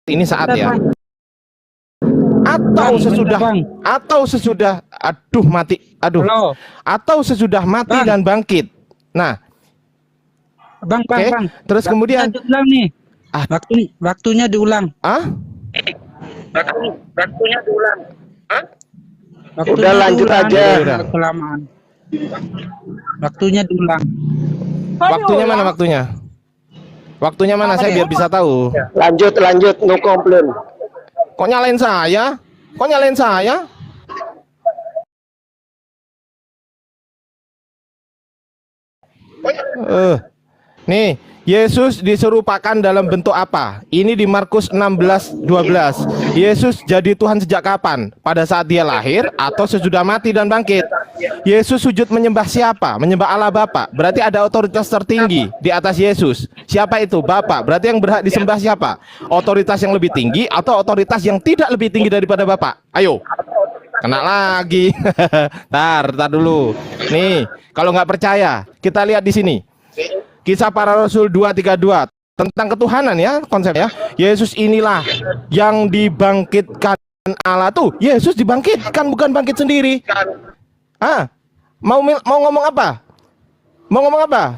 ini saat ya. Atau sesudah aduh mati. Aduh. Halo. Atau sesudah mati Bang. dan bangkit. Nah. Bang. Terus kemudian diulang nih. Waktunya diulang. Waktunya diulang. Udah lanjut aja. Kelamaan. Waktunya diulang. Waktunya mana waktunya? Waktunya mana saya biar bisa tahu. Lanjut, no komplain. Kok nyalain saya? Nih, Yesus diserupakan dalam bentuk apa? Ini di Markus 16:12. Yesus jadi Tuhan sejak kapan? Pada saat dia lahir atau sesudah mati dan bangkit? Yesus sujud menyembah siapa? Menyembah Allah Bapa. Berarti ada otoritas tertinggi di atas Yesus. Siapa itu? Bapa. Berarti yang berhak disembah siapa? Otoritas yang lebih tinggi atau otoritas yang tidak lebih tinggi daripada Bapa? Ayo. Kena lagi. Tar dulu. Nih, kalau nggak percaya, kita lihat di sini. Kisah Para Rasul 2:32 tentang ketuhanan ya konsepnya. Yesus inilah yang dibangkitkan Allah tuh. Yesus dibangkitkan, bukan bangkit sendiri. Mau ngomong apa?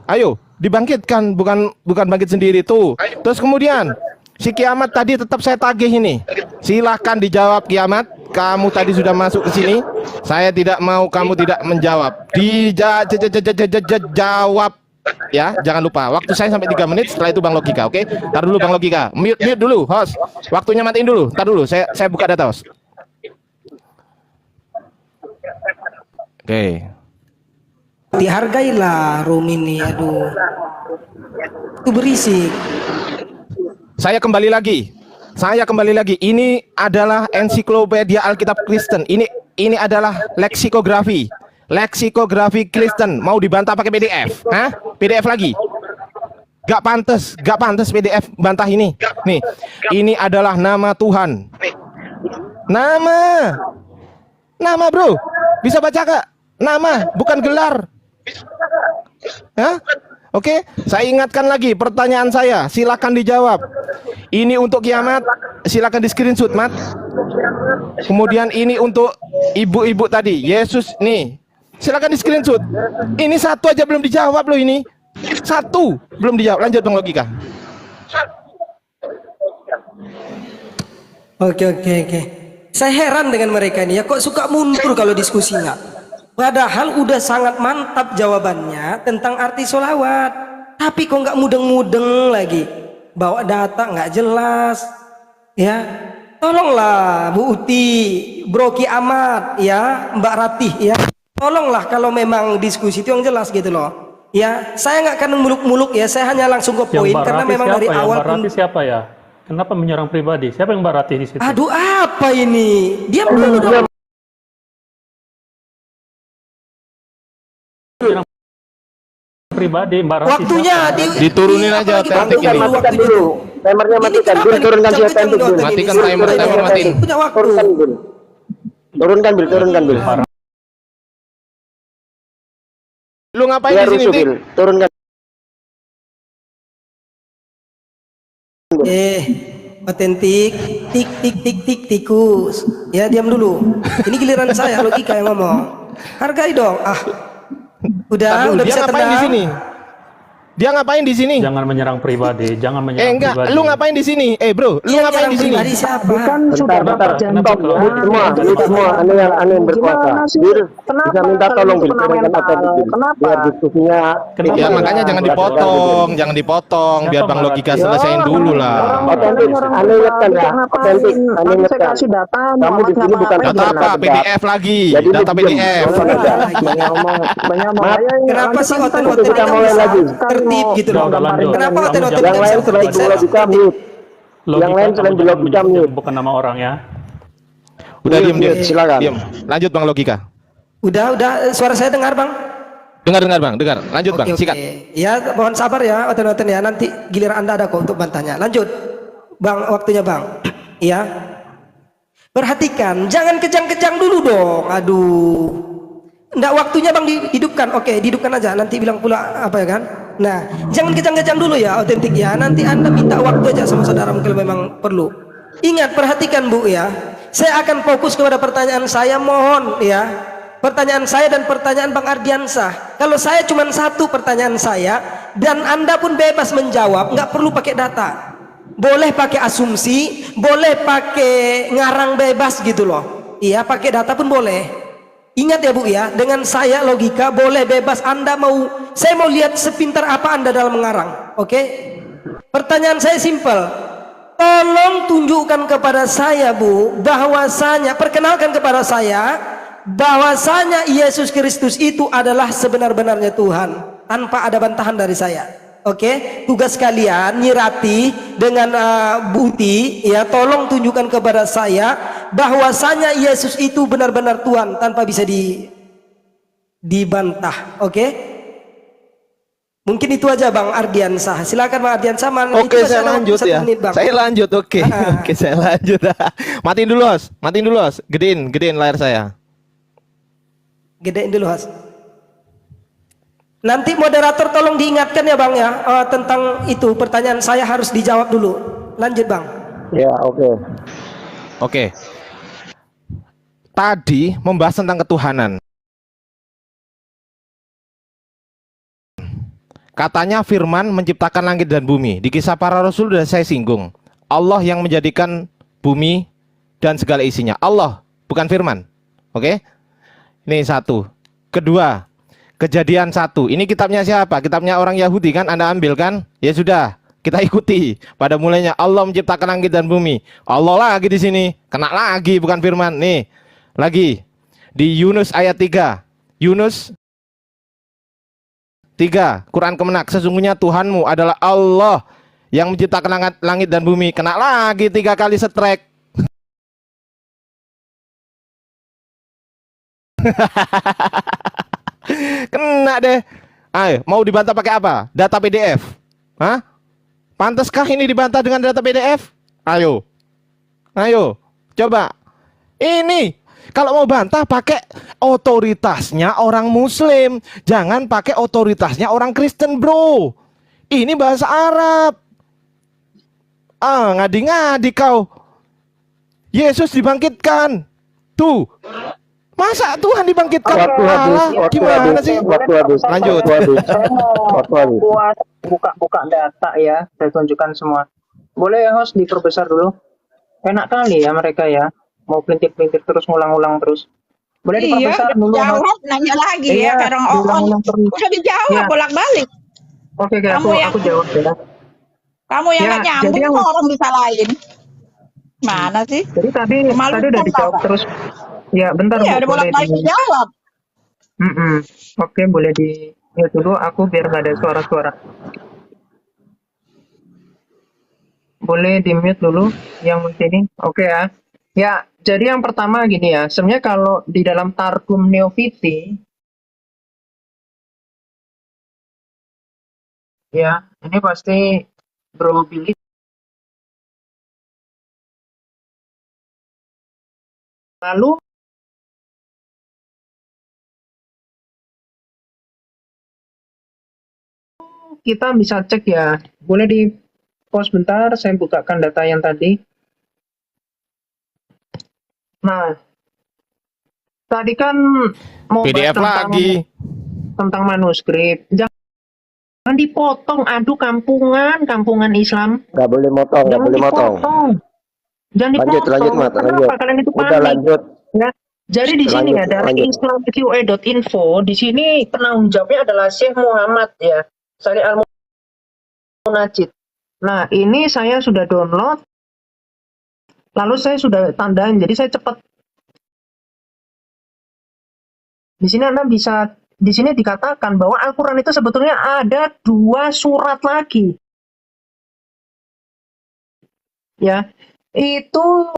Ayo, dibangkitkan, bukan bangkit sendiri tuh. Terus kemudian si kiamat tadi tetap saya tagih ini. Silahkan dijawab kiamat. Kamu tadi sudah masuk ke sini. Saya tidak mau kamu tidak menjawab. Jawab ya, jangan lupa. Waktu saya sampai 3 menit, setelah itu Bang Logika, oke? Tar dulu Bang Logika. Mute dulu, host. Waktunya matiin dulu. Tar dulu, saya buka data, host. Oke. Dihargailah room ini, aduh. Itu berisik. Saya kembali lagi. Ini adalah ensiklopedia Alkitab Kristen. Ini adalah leksikografi Kristen. Mau dibantah pakai PDF? PDF lagi? Gak pantas PDF bantah ini. Nih, ini adalah nama Tuhan. Nama bro. Bisa baca kak? Nama, bukan gelar. Oke, saya ingatkan lagi pertanyaan saya, silakan dijawab. Ini untuk kiamat, silakan di screenshot, Mat. Kemudian ini untuk ibu-ibu tadi, Yesus nih, silakan di screenshot. Ini satu aja belum dijawab loh ini, satu belum dijawab. Lanjut Bang Logika. Oke. Saya heran dengan mereka ini ya, kok suka mundur kalau diskusinya. Padahal udah sangat mantap jawabannya tentang arti sholawat, tapi kok nggak mudeng-mudeng lagi, bawa data nggak jelas, ya. Tolonglah Bu Uti, Broki Ahmad, ya, Mbak Ratih, ya. Tolonglah kalau memang diskusi itu yang jelas gitu loh, ya. Saya nggak akan muluk-muluk ya, saya hanya langsung ke poin karena memang dari awal. Mbak Ratih siapa ya? Kenapa menyerang pribadi? Siapa yang Mbak Ratih di situ? Aduh, apa ini? Diam dulu dong. Pribadi Mbak Ratih Waktunya diturunin aja tentik ini. Matikan dulu. Timernya matikan. Turunkan si tentik dulu. Matikan timer matiin. Punya waktu. Turunkan Bil. Lu ngapain di sini, Tik? Turunkan. Otentik, tik tikus. Ya diam dulu. Ini giliran saya, Logika yang ngomong. Hargai dong. Udah dia bisa ngapain tenang. di sini? Dia ngapain di sini? Jangan menyerang pribadi, jangan menyerang enggak, pribadi. lu ngapain di sini? Bro, lu ngapain di sini? Siapa? Bukan sudah dapat jantop ya. Semua aneh yang berkuasa. Bil, bisa minta tolong Bil, turunkan tentik Bil. Biar diskusinya. Ya makanya jangan dipotong, biar Bang Logika selesaiin dulu lah. Otentik, aneh ingatkan ya. Otentik, aneh ingatkan. Kamu di sini bukan Data apa? PDF lagi. Data PDF. Kenapa sih Otentik kita mulai lagi? Tertib gitu loh. Lanjut. Kenapa otentik Yang lain selain Logika mute. Yang lain selain Logika mute. Bukan nama orang ya. Udah diam. Silakan. Diam. Lanjut Bang Logika. Udah suara saya dengar Bang? Dengar Bang, dengar. Lanjut Bang, sikat. Ya mohon sabar ya oten ya, nanti giliran Anda ada kok untuk bantahnya. Lanjut Bang, waktunya Bang. Iya. Perhatikan, jangan kejang-kejang dulu dong. Aduh. Nggak waktunya Bang dihidupkan. Oke, dihidupkan aja. Nanti bilang pula apa ya kan? Nah, jangan kejang-kejang dulu ya, otentik ya. Nanti Anda minta waktu aja sama saudara mungkin memang perlu. Ingat, perhatikan Bu ya. Saya akan fokus kepada pertanyaan saya, mohon ya. Pertanyaan saya dan pertanyaan Bang Ardiansah. Kalau saya cuma satu pertanyaan saya dan Anda pun bebas menjawab, nggak perlu pakai data. Boleh pakai asumsi, boleh pakai ngarang bebas gitu loh. Iya, pakai data pun boleh. Ingat ya Bu ya, dengan saya logika boleh bebas. Saya mau lihat sepintar apa Anda dalam mengarang. Oke? Pertanyaan saya simpel. Tolong tunjukkan kepada saya Bu, bahwasanya, perkenalkan kepada saya bahwasanya Yesus Kristus itu adalah sebenar-benarnya Tuhan, tanpa ada bantahan dari saya. Oke, tugas kalian nyirati dengan bukti ya, tolong tunjukkan kepada saya bahwasanya Yesus itu benar-benar Tuhan tanpa bisa dibantah. Oke, mungkin itu aja Bang Ardiansah. Silakan Bang Ardiansah. Oke, saya lanjut ya. Saya lanjut. Oke. Oke, saya lanjut. Matiin dulu, Host. Matiin dulu, Host. Gedein layar saya. Gedein dulu, Host. Nanti moderator tolong diingatkan ya Bang ya, tentang itu pertanyaan saya harus dijawab dulu. Lanjut Bang. Ya, oke. Oke. Tadi membahas tentang ketuhanan. Katanya firman menciptakan langit dan bumi. Di Kisah Para Rasul sudah saya singgung. Allah yang menjadikan bumi dan segala isinya. Allah, bukan firman. Oke? Ini satu. Kedua, Kejadian 1. Ini kitabnya siapa? Kitabnya orang Yahudi kan? Anda ambil kan? Ya sudah, kita ikuti. Pada mulanya Allah menciptakan langit dan bumi. Allah lagi di sini. Kena lagi, bukan firman. Nih, lagi di Yunus ayat 3. Yunus 3, Quran Kemenak. Sesungguhnya Tuhanmu adalah Allah yang menciptakan langit dan bumi. Kena lagi 3 kali setrek. Kena deh. Ayo, mau dibantah pakai apa? Data PDF. Hah? Pantaskah ini dibantah dengan data PDF? Ayo. Ayo, coba. Ini kalau mau bantah pakai otoritasnya orang Muslim, jangan pakai otoritasnya orang Kristen, bro. Ini bahasa Arab. Ngadi-ngadi kau. Yesus dibangkitkan. Tuh. Masa Tuhan dibangkitkan? Gimana sih? Lanjut. Saya mau buka data ya, saya tunjukkan semua. Boleh ya host diperbesar dulu? Enak kali ya mereka ya, mau pelintir-pelintir terus, ngulang-ulang terus. Boleh diperbesar dulu. Jawab, nanya lagi ya, sekarang udah dijawab bolak-balik. Oke, aku jawab ya. Kamu yang nggak nyambung, orang bisa lain. Mana sih? Jadi tadi udah dijawab terus. Ya, bentar. Iya, udah bolak-balik dijawab. Oke, boleh di dulu aku biar nggak ada suara-suara. Boleh di mute dulu yang ini. Oke ya. Ya, jadi yang pertama gini ya. Sebenarnya kalau di dalam Targum Neofiti ya, ini pasti Bro Billy. Lalu kita bisa cek ya. Boleh di pause bentar, saya bukakan data yang tadi. Nah, tadi kan mau PDF lagi tentang manuskrip. Jangan dipotong, aduh kampungan Islam. Nggak boleh motong, nggak boleh motong. Jangan dipotong. Lanjut, Mat, lanjut. Kenapa kalian itu panik? Udah lanjut. Ya. Jadi di sini ya dari islamqa.info, di sini penanggung jawabnya adalah Syekh Muhammad ya, Salih Al-Munajjid. Nah, ini saya sudah download, lalu saya sudah tandain, jadi saya cepat. Di sini Anda bisa, di sini dikatakan bahwa Al-Quran itu sebetulnya ada 2 surat lagi. Ya, itu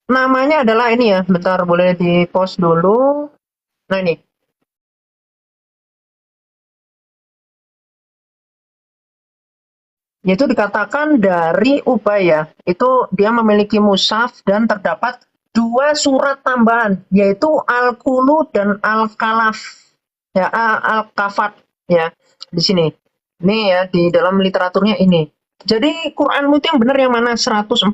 namanya adalah ini ya, bentar boleh di pause dulu. Nah ini. Yaitu dikatakan dari Ubay ya, itu dia memiliki mushaf dan terdapat dua surat tambahan, yaitu Al-Qulu dan Al-Kalaf. Ya, Al-Kafat ya di sini. Nih ya di dalam literaturnya ini. Jadi Quranmu itu yang benar yang mana, 114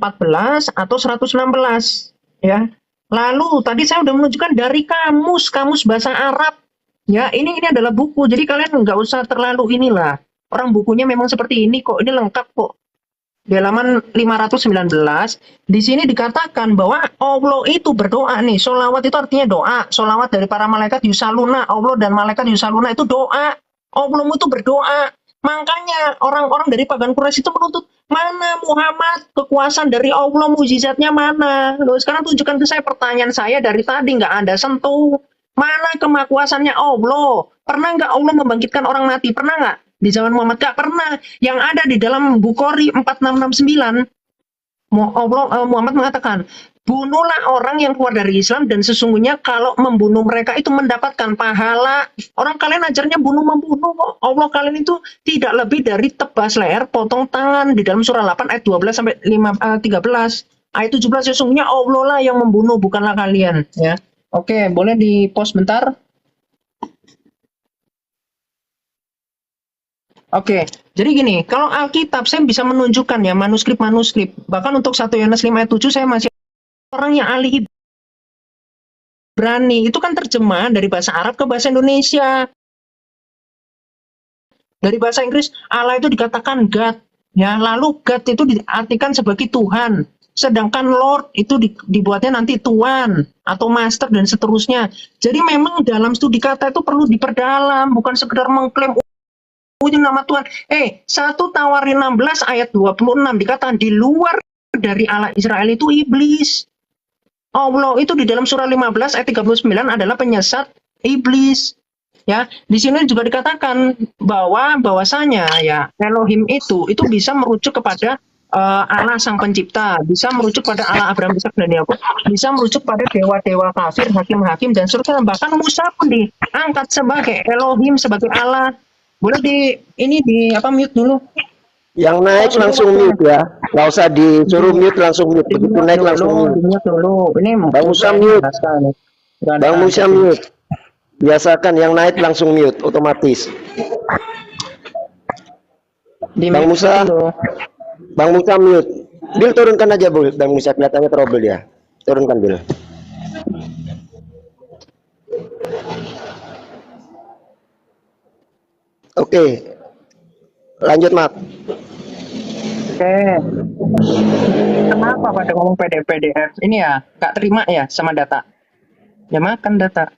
atau 116 ya. Lalu tadi saya udah menunjukkan dari kamus bahasa Arab. Ya, ini adalah buku. Jadi kalian nggak usah terlalu inilah. Orang bukunya memang seperti ini kok. Ini lengkap kok. Di halaman 519 di sini dikatakan bahwa Allah itu berdoa nih. Sholawat itu artinya doa. Sholawat dari para malaikat yusaluna. Allah dan malaikat yusaluna itu doa. Allahmu itu berdoa. Makanya orang-orang dari pagan Quraisy itu menuntut, mana Muhammad, kekuasaan dari Allah, mukjizatnya mana? Loh, sekarang tunjukkan ke saya, pertanyaan saya dari tadi nggak Anda sentuh. Mana kemakuasaannya Allah? Pernah nggak Allah membangkitkan orang mati? Pernah nggak? Di zaman Muhammad nggak pernah. Yang ada di dalam Bukhari 4669, Muhammad mengatakan, bunuhlah orang yang keluar dari Islam dan sesungguhnya kalau membunuh mereka itu mendapatkan pahala. Orang kalian ajarnya bunuh-membunuh kok. Allah kalian itu tidak lebih dari tebas leher, potong tangan di dalam surah 8 ayat 12 sampai 13. Ayat 17 sesungguhnya Allah lah yang membunuh, bukanlah kalian ya. Oke, boleh di pause bentar. Oke, jadi gini, kalau Alkitab saya bisa menunjukkan ya manuskrip-manuskrip. Bahkan untuk 1 Yohanes 5 ayat 7 saya masih orang yang ahli Ibrani. Itu kan terjemahan dari bahasa Arab ke bahasa Indonesia. Dari bahasa Inggris Allah itu dikatakan God, ya. Lalu God itu diartikan sebagai Tuhan. Sedangkan Lord itu dibuatnya nanti Tuan atau Master dan seterusnya. Jadi memang dalam studi kata itu perlu diperdalam, bukan sekedar mengklaim itu nama Tuhan. 1 Tawarin 16 ayat 26 dikatakan di luar dari Allah Israel itu iblis. Allah itu di dalam surah 15 ayat 39 adalah penyesat iblis. Ya, di sini juga dikatakan bahwasanya ya Elohim itu bisa merujuk kepada Allah sang pencipta, bisa merujuk pada Allah Abraham, Ishak dan Yakub, bisa merujuk pada dewa-dewa kafir, hakim-hakim dan seterusnya. Bahkan Musa pun diangkat sebagai Elohim, sebagai Allah. Boleh mute dulu. Yang naik langsung mute ya, nggak usah disuruh mute, langsung mute. Begitu naik langsung mute. Ini Bang Musa mute. Bang Musa mute. Biasakan yang naik langsung mute otomatis. Bang Musa mute. Bil turunkan aja Bul. Bang Musa kelihatannya trouble ya. Turunkan Bil. Oke. Lanjut Mat. Oke. Kenapa pada ngomong PDF? Ini ya, gak terima ya sama data. Ya makan data.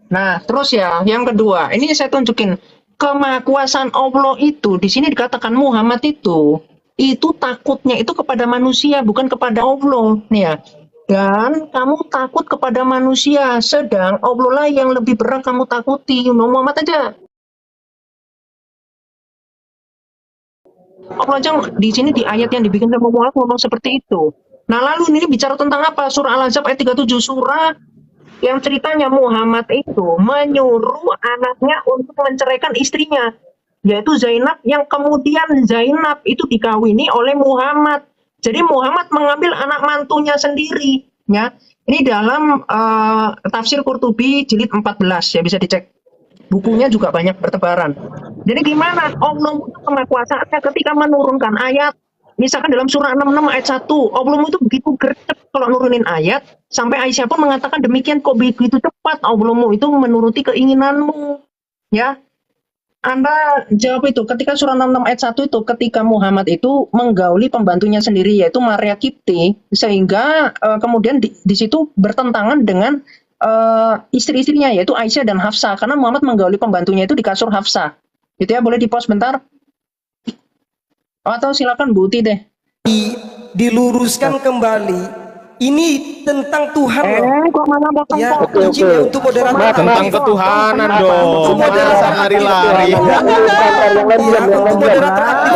Nah, terus ya, yang kedua, ini saya tunjukin kemahakuasaan Allah itu di sini dikatakan Muhammad itu takutnya itu kepada manusia, bukan kepada Allah. Nih ya. Dan kamu takut kepada manusia, sedang Allah lah yang lebih berat kamu takuti. Muhammad aja. Allah aja di sini di ayat yang dibikin sama Muhammad ngomong seperti itu. Nah, lalu ini bicara tentang apa? Surah Al-Ahzab ayat 37, surah yang ceritanya Muhammad itu menyuruh anaknya untuk menceraikan istrinya, yaitu Zainab, yang kemudian Zainab itu dikawini oleh Muhammad. Jadi Muhammad mengambil anak mantunya sendiri, ya. Ini dalam tafsir Qurtubi jilid 14 ya, bisa dicek. Bukunya juga banyak bertebaran. Jadi gimana Allah kemakuasaannya ketika menurunkan ayat, misalkan dalam surah 66 ayat 1, Allah itu begitu gercep kalau nurunin ayat, sampai Aisyah pun mengatakan demikian kok begitu cepat Allahmu itu menuruti keinginanmu. Ya, Anda jawab itu ketika surah 66 ayat 1 itu ketika Muhammad itu menggauli pembantunya sendiri yaitu Maria Kipti, sehingga kemudian di situ bertentangan dengan istri-istrinya yaitu Aisyah dan Hafsah, karena Muhammad menggauli pembantunya itu di kasur Hafsah. Itu ya, boleh di pause bentar. Atau silakan Bu Uti deh. Diluruskan kembali. Ini tentang Tuhan loh. Kok mana potong Ya, potong? izin ya untuk moderator. Tentang ketuhanan dong. Masa lari-lari. Ya, untuk moderator aktif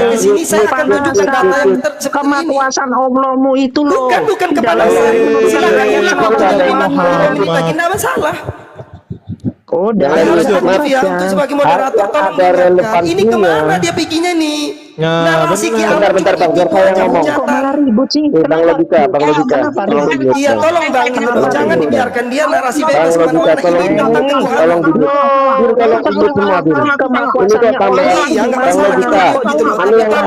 ke sini saya akan tunjukkan data yang seperti ini. Kemakuasaan Allahmu itu loh. Bukan kepada saya. Silakan ulang waktu dari menit lagi, tidak masalah. Oh, Harus begitu ya, untuk sebagai moderator tolong ada ingatkan. Ini relevansinya. kemana dia pikirnya nih? Narasi kiamat Bentar, Bang, biar itu saya aja ngomong. Kok hujatan. malah ribut sih? Bang Kenapa? Logika, Bang Logika. Kenapa Tolong ribut? di-mute, Iya Bang. tolong bang, itu Tolong jangan di-mute, dibiarkan dia narasi Bang bebas Logika, mana-mana tolong ini di-mute. tentang Tolong Tuhan. di-mute. Bil, tolong di-mute semua, Bil. Ini Kemakuasaannya kok tambah. Allah. Iya, nggak Bang masalah Logika, kok gitu loh. anu yang ingatkan,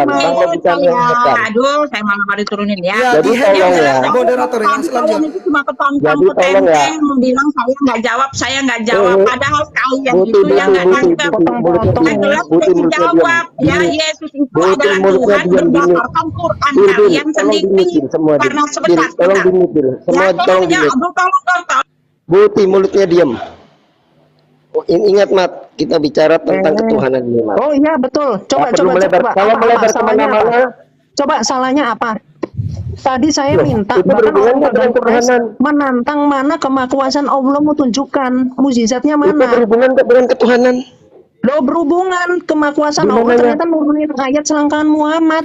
Bang Logika yang ingatkan. Aduh, saya malah baru turunin ya. Ya, Jadi di-hand tolong ya, ya. moderator ya, selanjutnya. Kalian itu cuma kepompong Jadi tolong ya. bilang saya nggak jawab. Padahal sekalian Buti, itu yang Buti, nggak Buti, nangkep. Buti, mulutnya Yang diam. jelas Buti, udah mulutnya dijawab. diam. Ya, Diam. Yesus itu Buti, adalah mulutnya Tuhan diam, diam. berdasarkan Quran. Bil, Kalian tolong sendiri. di-mute, semua, Bil. Karena Bil, sebentar, tolong sebentar. di-mute, Bil. Semua Ya, tolong tolong ya, di-mute. tolong dong. Buti, mulutnya diam. Oh, ingat, Mat, kita bicara tentang ketuhanan ini, Mat. Oh iya betul. Coba Nggak perlu coba melebar. coba. Kalau Apa, melebar salahnya apa? kemana-mana, Coba salahnya apa? Tadi saya Loh, minta itu bahkan berhubungan orang dengan Pagan Quraisy ketuhanan. menantang mana kemakuasaan Allah mau tunjukkan mukjizatnya itu mana. berhubungan dengan ketuhanan. Loh berhubungan kemakuasaan Di Allah mananya? ternyata nurunin ayat selangkangan Muhammad.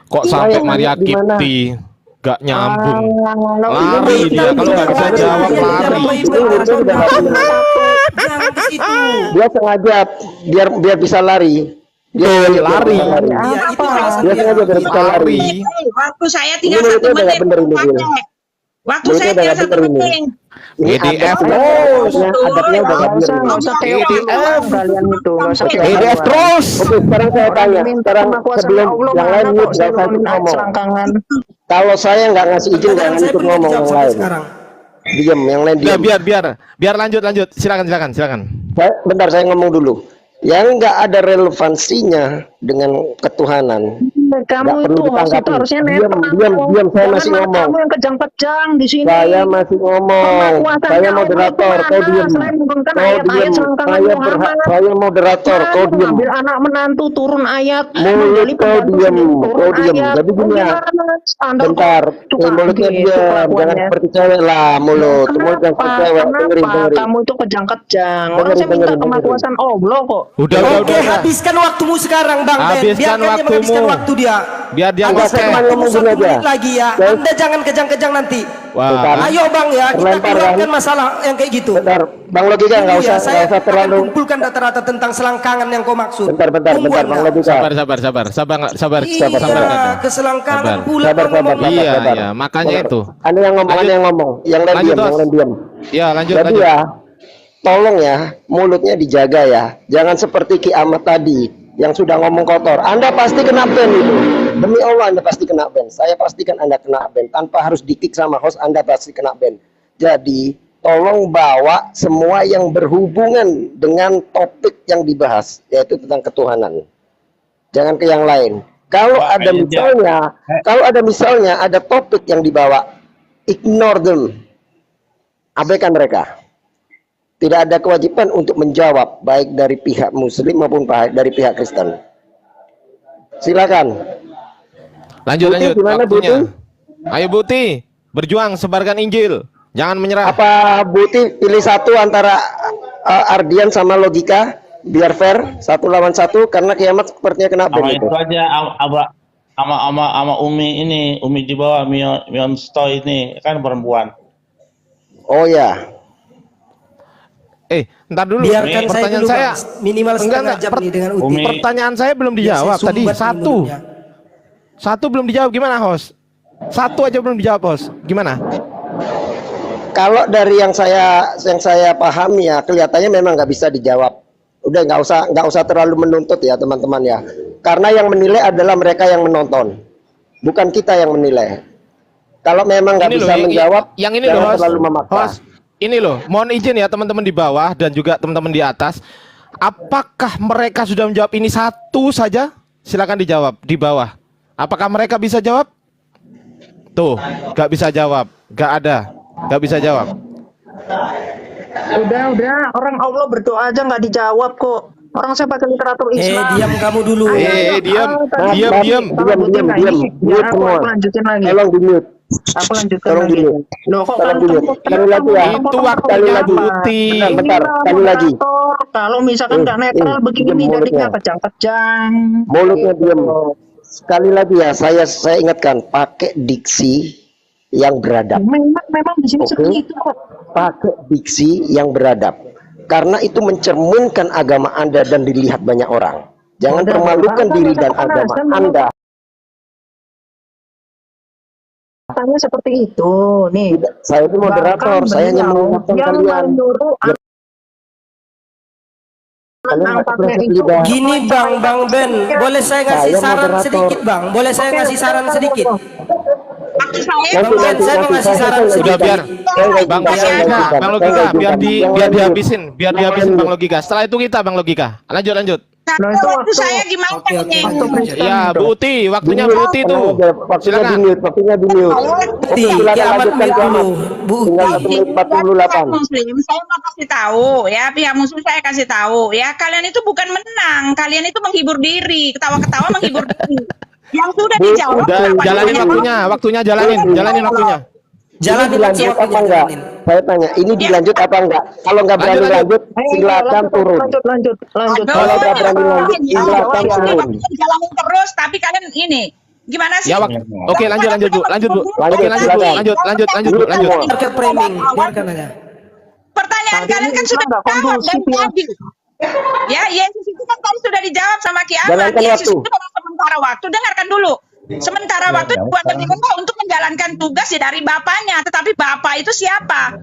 Kok Iya, sampai yang Maria di mana? Kipti gak nyambung. Kalau Lari itu dia, kalau nggak bisa jawab lari. Jangan ke situ. Dia sengaja biar bisa lari. Dia sengaja biar lari. bisa lari. Iya, itu Apa? alasan Dia dia. sengaja biar bisa lari. Waktu saya Ini tinggal mulutnya 1 udah nggak menit. bener ini, Bil. Waktu Mulutnya saya udah tinggal nggak 1 bener ini. menit. Ini EDF adabnya, terus. adabnya udah nggak bener ini. nggak usah teori kalian itu, nggak usah teori. EDF terus. Oke, sekarang saya Orang tanya. diminta Sekarang kemakuasaan sebelum Allah yang mana lain kok mute, saya nggak usah nurunin ayat ngomong. selangkangan. Kalau saya nggak ngasih izin, nggak Pertanyaan saya ikut belum ngomong dijawab yang sampai lain. sekarang. Diam, yang lain Ya, diam. biar lanjut. Silakan. Bentar, saya ngomong dulu. Yang nggak ada relevansinya dengan ketuhanan. Kamu Nggak perlu itu host itu ditanggapi. harusnya Diam, netral. diam, saya Jangan masih malah ngomong. Kamu yang kejang-kejang di sini. Saya masih ngomong. Kemakuasaannya Saya Allah moderator, itu kau mana? diam. Selain menurunkan Kau ayat-ayat diam. selangkangan Saya Muhammad. saya moderator, kau Kamu diam. ngambil anak menantu turun ayat, Mulut menggali kau pembantu diam, sendiri turun kau diam. ayat. Jadi gini ya. Gimana? Anda Bentar, kok suka mulutnya gitu diam. Jangan kelakuannya? seperti cewek lah, mulut. Mulut jangan seperti cewek. Dengerin. Kamu itu kejang-kejang. Orang saya minta Dengerin. kemakuasaan Allah kok. Udah. Oke, habiskan waktumu sekarang Bang Ben. Habiskan Biarkan dia menghabiskan waktumu. waktu dia. Biar dia Enggak, saya ngoceh. cuma ngomong Satu gini aja. menit lagi ya. Guys. Anda jangan kejang-kejang nanti. Wah. Ayo Bang ya, kita Terlempar, keluarkan kan? masalah yang kayak gitu. Bentar, Bang Logika nggak usah saya akan terlalu. kumpulkan data-data tentang selangkangan yang kau maksud. Bentar, Tunggu Bang Anda. Logika. Sabar. Iya, Anda. keselangkangan Sabar. pula Sabar, kau ngomong. Iya, makanya itu. Anda yang ngomong, Lanjut. Anda yang ngomong. Yang lain Lanjut, diam, Os. yang lain diam. Ya, lanjut. Jadi ya, tolong ya, mulutnya dijaga ya. Jangan seperti Ki Ahmad tadi yang sudah ngomong kotor. Anda pasti kena ban itu. Demi Allah Anda pasti kena ban. Saya pastikan Anda kena ban. Tanpa harus di-kick sama host, Anda pasti kena ban. Jadi, tolong bawa semua yang berhubungan dengan topik yang dibahas, yaitu tentang ketuhanan. Jangan ke yang lain. Kalau ada misalnya ada topik yang dibawa, ignore them. Abaikan mereka. Tidak ada kewajiban untuk menjawab baik dari pihak Muslim maupun dari pihak Kristen. Silakan. Lanjut. Buti, gimana, Waktunya. Buti? Ayo Buti, berjuang sebarkan Injil. Jangan menyerah. Apa Buti pilih satu antara Ardian sama Logika biar fair, 1 lawan 1 karena kiamat sepertinya kena ban Sama itu. itu aja sama Umi di bawah Mion Stoy ini kan perempuan. Oh ya. Ntar dulu. Biarkan saya Pertanyaan dulu saya. Bang. Minimal setengah jam nih dengan Uti. Umi. Pertanyaan saya belum Biar dijawab saya tadi. sumbat Satu. mulutnya. Satu belum dijawab, gimana host? Satu aja belum dijawab host. Gimana? Kalau dari yang saya pahami ya, kelihatannya memang nggak bisa dijawab. Udah nggak usah terlalu menuntut ya teman-teman ya. Karena yang menilai adalah mereka yang menonton, bukan kita yang menilai. Kalau memang nggak Ini bisa loh, menjawab, yang ini jangan loh host. terlalu memaksa. Host, ini loh, mohon izin ya teman-teman di bawah dan juga teman-teman di atas. Apakah mereka sudah menjawab ini satu saja? Silakan dijawab di bawah. Apakah mereka bisa jawab? Tuh, nggak bisa jawab, nggak ada, nggak bisa jawab. Udah, orang Allah berdoa aja nggak dijawab kok. Orang saya pakai literatur Islam. Diam kamu dulu. Diam. Mute semua. Aku lanjutin lagi. Tolong di mute. Aku lanjutkan Tolong lagi. di-mute. Loh kok Tolong di-mute. Sekali lagi ya. Itu Sekali waktunya lagi. Buti. Bentar, sekali lagi. Kalau misalkan nggak netral begini diam jadinya mulutnya. kejang-kejang. Mulutnya diam. Sekali lagi ya, saya ingatkan, pakai diksi yang beradab. Memang di sini Oke. seperti itu kok. Pakai diksi yang beradab. Karena itu mencerminkan agama Anda dan dilihat banyak orang. Jangan permalukan diri dan agama Anda. Tanya seperti itu. Nih, Saya itu moderator, bahkan saya hanya beliau mengingatkan yang kalian. menyuruh Kalian nggak angkatnya boleh itu. lidah. Gini Bang Ben, boleh saya ngasih Saya saran moderator. sedikit Bang? Boleh saya ngasih saran sedikit? Waktu saya Bang Ben, saya mau ngasih saran Udah sedikit. biar Bang biar dihabisin Bang Logika. Setelah itu kita Bang Logika. Lanjut. tapi Nah, itu waktu waktu- saya gimana Oke, ini? Ya, Bu Uti, waktunya Bu Uti itu. Waktunya Silakan. di mute, waktunya di mute. Uti, Silakan kiamat lanjutkan mute kiamat. dulu, Bu Tinggal Uti. 1 menit Pihak 48. Muslim, saya mau kasih tahu ya, pihak Muslim saya kasih tahu ya, kalian itu bukan menang, kalian itu menghibur diri, ketawa-ketawa menghibur diri. Yang sudah dijawab. Udah kenapa jalanin ditanya? waktunya jalanin waktunya. Jalanin Ini dilanjut waktunya, apa enggak? jalanin. Saya tanya, ini dilanjut apa enggak? Kalau nggak berani Lanjut. lanjut, silakan turun. Lanjut. Aduh, Kalau nggak berani lanjut, ya, silakan ini turun. kalian jalanin terus, tapi kalian ini gimana sih? Ya, Oke, lanjut Bu. Oke, lanjut. Biarkan framing, biarkan aja. Pertanyaan Tadi kalian kan ini sudah nggak dijawab kondusif dari ya. tadi. Ya, Yesus itu kan tadi sudah dijawab sama kiamat. Jalankan Yesus waktu. itu dalam sementara waktu, dengarkan dulu. Sementara waktu dibuat lebih mudah untuk menjalankan tugas ya dari Bapaknya. Tetapi Bapak itu siapa?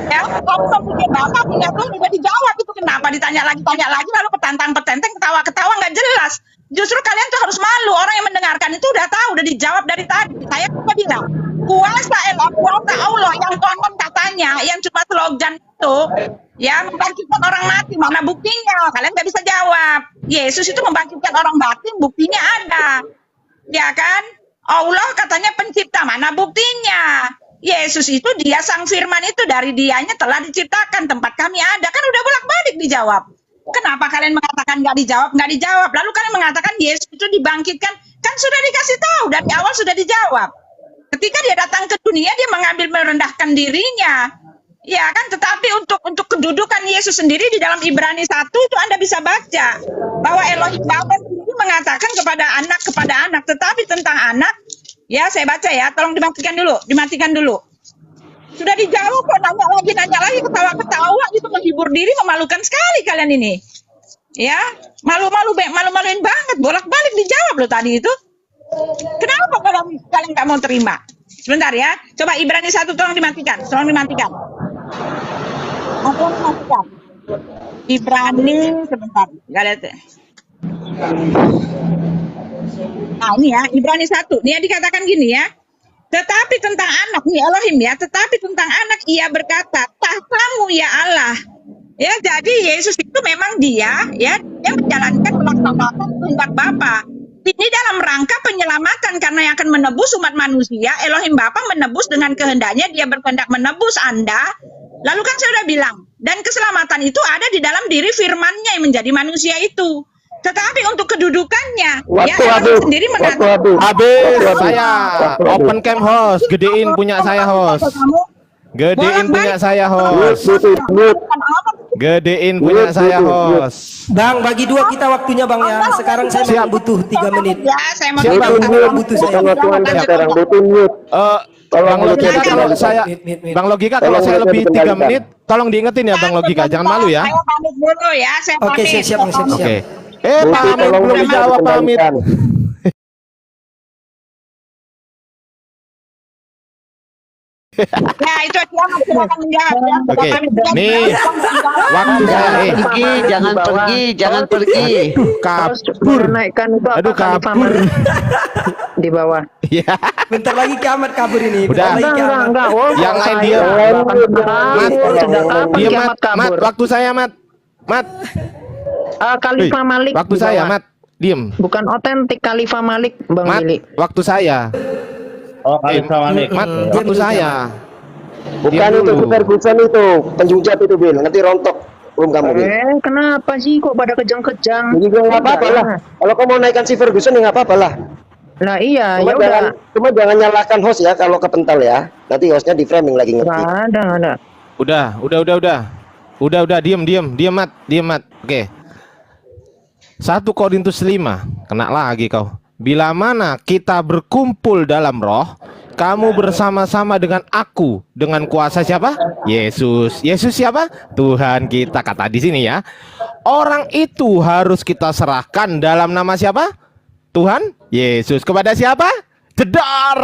Ya, kalau punya Bapak, punya Tuhan, udah dijawab itu. Kenapa ditanya lagi, lalu petantang-petenteng, ketawa-ketawa nggak jelas. Justru kalian tuh harus malu. Orang yang mendengarkan itu udah tahu, udah dijawab dari tadi. Saya cuma bilang, kuasa Allah yang konon katanya, yang cuma slogan itu, ya membangkitkan orang mati. Mana buktinya? Kalian nggak bisa jawab. Yesus itu membangkitkan orang mati, buktinya ada. Ya kan? Allah katanya pencipta, mana buktinya? Yesus itu dia sang firman itu, dari dianya telah diciptakan, tempat kami ada. Kan udah bolak-balik dijawab. Kenapa kalian mengatakan nggak dijawab? Lalu kalian mengatakan Yesus itu dibangkitkan, kan sudah dikasih tahu dari awal, sudah dijawab. Ketika dia datang ke dunia, dia mengambil merendahkan dirinya. Ya kan, tetapi untuk kedudukan Yesus sendiri di dalam Ibrani 1 itu Anda bisa baca bahwa Elohim Bapa sendiri mengatakan kepada anak, tetapi tentang anak, ya saya baca ya, tolong dimatikan dulu. Sudah dijawab kok, nanya lagi, ketawa-ketawa, itu menghibur diri, memalukan sekali kalian ini. Ya, malu-maluin banget, bolak-balik dijawab loh tadi itu. Kenapa kalian nggak mau terima? Sebentar ya, coba Ibrani 1 tolong dimatikan. Ibrani sebentar, nggak lihat ya. Nah ini ya, Ibrani 1, ini ya dikatakan gini ya. Tetapi tentang anak, nih Elohim ya, tetapi tentang anak ia berkata, tahtamu ya Allah. Ya, jadi Yesus itu memang dia menjalankan melaksanakan kehendak Bapa. Ini dalam rangka penyelamatan, karena yang akan menebus umat manusia, Elohim Bapa menebus dengan kehendaknya, dia berkehendak menebus Anda. Lalu kan saya udah bilang, dan keselamatan itu ada di dalam diri firman-Nya yang menjadi manusia itu. Tetapi untuk kedudukannya, Elohim sendiri mengatakan, Habis saya open cam host, gedein punya saya host. Gedein punya saya host. Bang, bagi dua kita waktunya Bang ya. Sekarang saya memang butuh 3 menit. Ya, saya mau Siapa bilang, yang butuh saya? Sekarang butuh mute. Bang Logika, kalau saya Bang Logika, kalau saya lebih 3 menit, tolong diingetin ya Bang Logika, jangan malu ya. Saya pamit dulu ya, saya Oke, pamit. siap. Oke. Pamit belum dijawab pamit. Ya, itu dia silakan menjawab. Oke. Nih, waktu saya Jangan pergi. kabur. Naikkan itu apa? Aduh, Khalifah kabur. Malik di bawah. Ya, Bentar lagi kiamat kabur ini. Udah. Bentar lagi kiamat. Enggak. yang lain dia. Mat, sejak kapan Dia kiamat Mat, kabur? waktu saya Mat. Khalifah Malik Waktu di saya bawah. Mat. Diem. Bukan otentik Khalifah Malik, Bang Mat, Willy. waktu saya. Oh, Khalifah Malik. Mat, waktu saya. Bukan itu Ferguson itu, penjujat itu Bil, nanti rontok belum kamu Bil. Kenapa sih kok pada kejang-kejang? Jadi gue nggak apa-apa lah. Kalau kamu mau naikkan si Ferguson ya nggak apa-apa lah. Lah iya, Cuma ya udah. cuma jangan nyalakan host ya kalau kepental ya. Nanti hostnya di framing lagi ngerti. Nggak ada. Udah, diam Mat. Oke. 1 Korintus 5, kena lagi kau. Bila mana kita berkumpul dalam roh, kamu bersama-sama dengan aku, dengan kuasa siapa? Yesus. Yesus siapa? Tuhan kita, kata di sini ya. Orang itu harus kita serahkan dalam nama siapa? Tuhan Yesus. Kepada siapa? Jedar.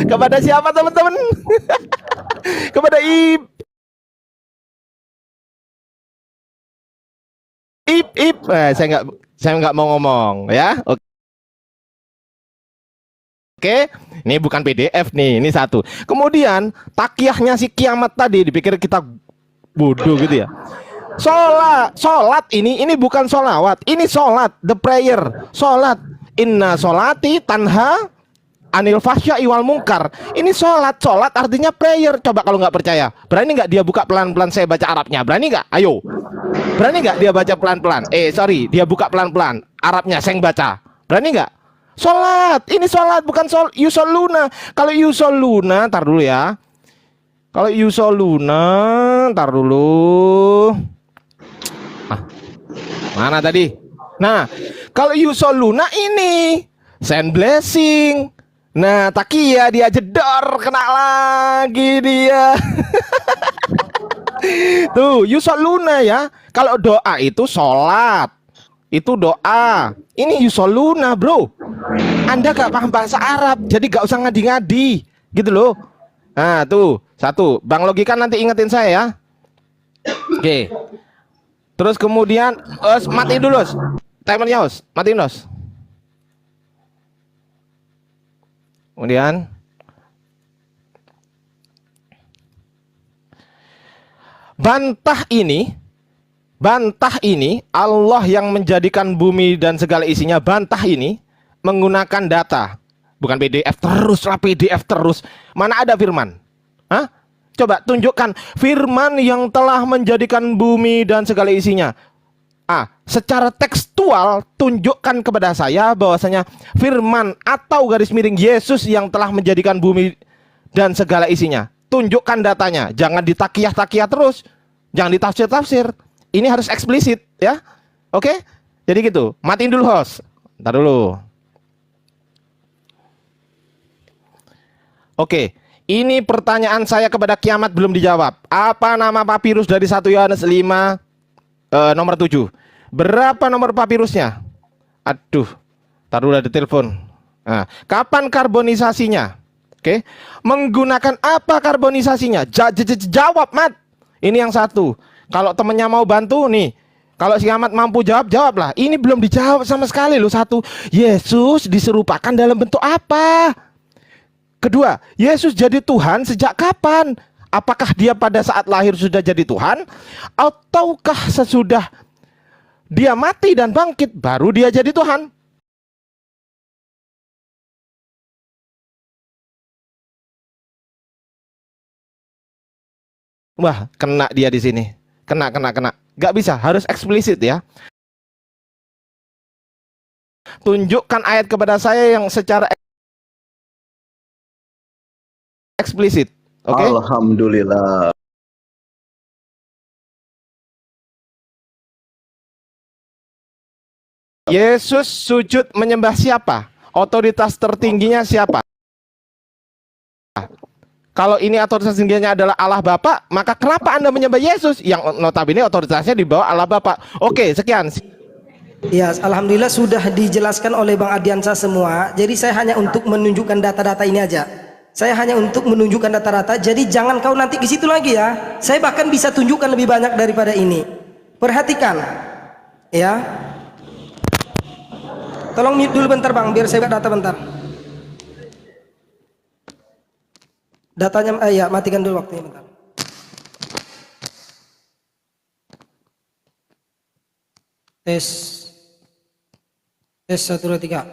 Kepada siapa teman-teman? Kepada Ip. Saya nggak mau ngomong ya. Oke, ini bukan PDF nih, ini satu. Kemudian takiyahnya si kiamat tadi dipikir kita bodoh gitu ya. Sholat ini bukan sholawat, ini sholat, the prayer, sholat. Inna sholati tanha anil fahsya'i wal munkar. Ini sholat artinya prayer. Coba kalau nggak percaya, berani nggak dia buka pelan-pelan saya baca Arabnya? Berani nggak? Ayo, berani nggak dia baca pelan-pelan? Dia buka pelan-pelan Arabnya, saya baca. Berani nggak? Sholat, ini sholat bukan yusoluna. Kalau yusoluna, tar dulu ya. Kalau yusoluna, tar dulu. Mana tadi? Nah, kalau yusoluna ini send blessing. Nah, takia dia jedor, kena lagi dia. Tuh, yusoluna ya. Kalau doa itu sholat, itu doa. Ini yusoluna, bro. Anda gak paham bahasa Arab, jadi gak usah ngadi-ngadi, gitu loh. Nah, tuh satu. Bang Logika nanti ingetin saya ya. Oke. Terus kemudian, matiin dulu, timernya, matiin, Kemudian bantah ini Allah yang menjadikan bumi dan segala isinya. Bantah ini menggunakan data, bukan PDF terus. Mana ada firman? Hah? Coba tunjukkan firman yang telah menjadikan bumi dan segala isinya. Secara tekstual tunjukkan kepada saya bahwasanya firman atau garis miring Yesus yang telah menjadikan bumi dan segala isinya. Tunjukkan datanya, jangan ditakiyah-takiyah terus, jangan ditafsir-tafsir. Ini harus eksplisit ya. Oke? Jadi gitu. Matiin dulu host. Ntar dulu. Oke. Ini pertanyaan saya kepada kiamat belum dijawab. Apa nama papirus dari 1 Yohanes 5 nomor 7? Berapa nomor papirusnya? Aduh, taruh ada telepon. Nah, kapan karbonisasinya? Oke, menggunakan apa karbonisasinya? Jawab, Mat. Ini yang satu. Kalau temennya mau bantu nih, kalau si Ahmad mampu jawablah. Ini belum dijawab sama sekali loh. Satu, Yesus diserupakan dalam bentuk apa? Kedua, Yesus jadi Tuhan sejak kapan? Apakah dia pada saat lahir sudah jadi Tuhan? Ataukah sesudah dia mati dan bangkit baru dia jadi Tuhan? Wah, kena dia di sini. Kena. Gak bisa, harus eksplisit ya. Tunjukkan ayat kepada saya yang secara eksplisit. Oke? Alhamdulillah. Yesus sujud menyembah siapa? Otoritas tertingginya siapa? Kalau ini otoritas tingginya adalah Allah Bapa, maka kenapa Anda menyembah Yesus yang notabene otoritasnya di bawah Allah Bapa? Oke, sekian. Ya, alhamdulillah sudah dijelaskan oleh Bang Ardiansa semua. Jadi saya hanya untuk menunjukkan data-data ini aja. Saya hanya untuk menunjukkan data-data. Jadi jangan kau nanti ke situ lagi ya. Saya bahkan bisa tunjukkan lebih banyak daripada ini. Perhatikan, ya. Tolong mute dulu bentar Bang, biar saya buat data bentar. Datanya, ya matikan dulu waktunya bentar. Tes 1, 2, 3.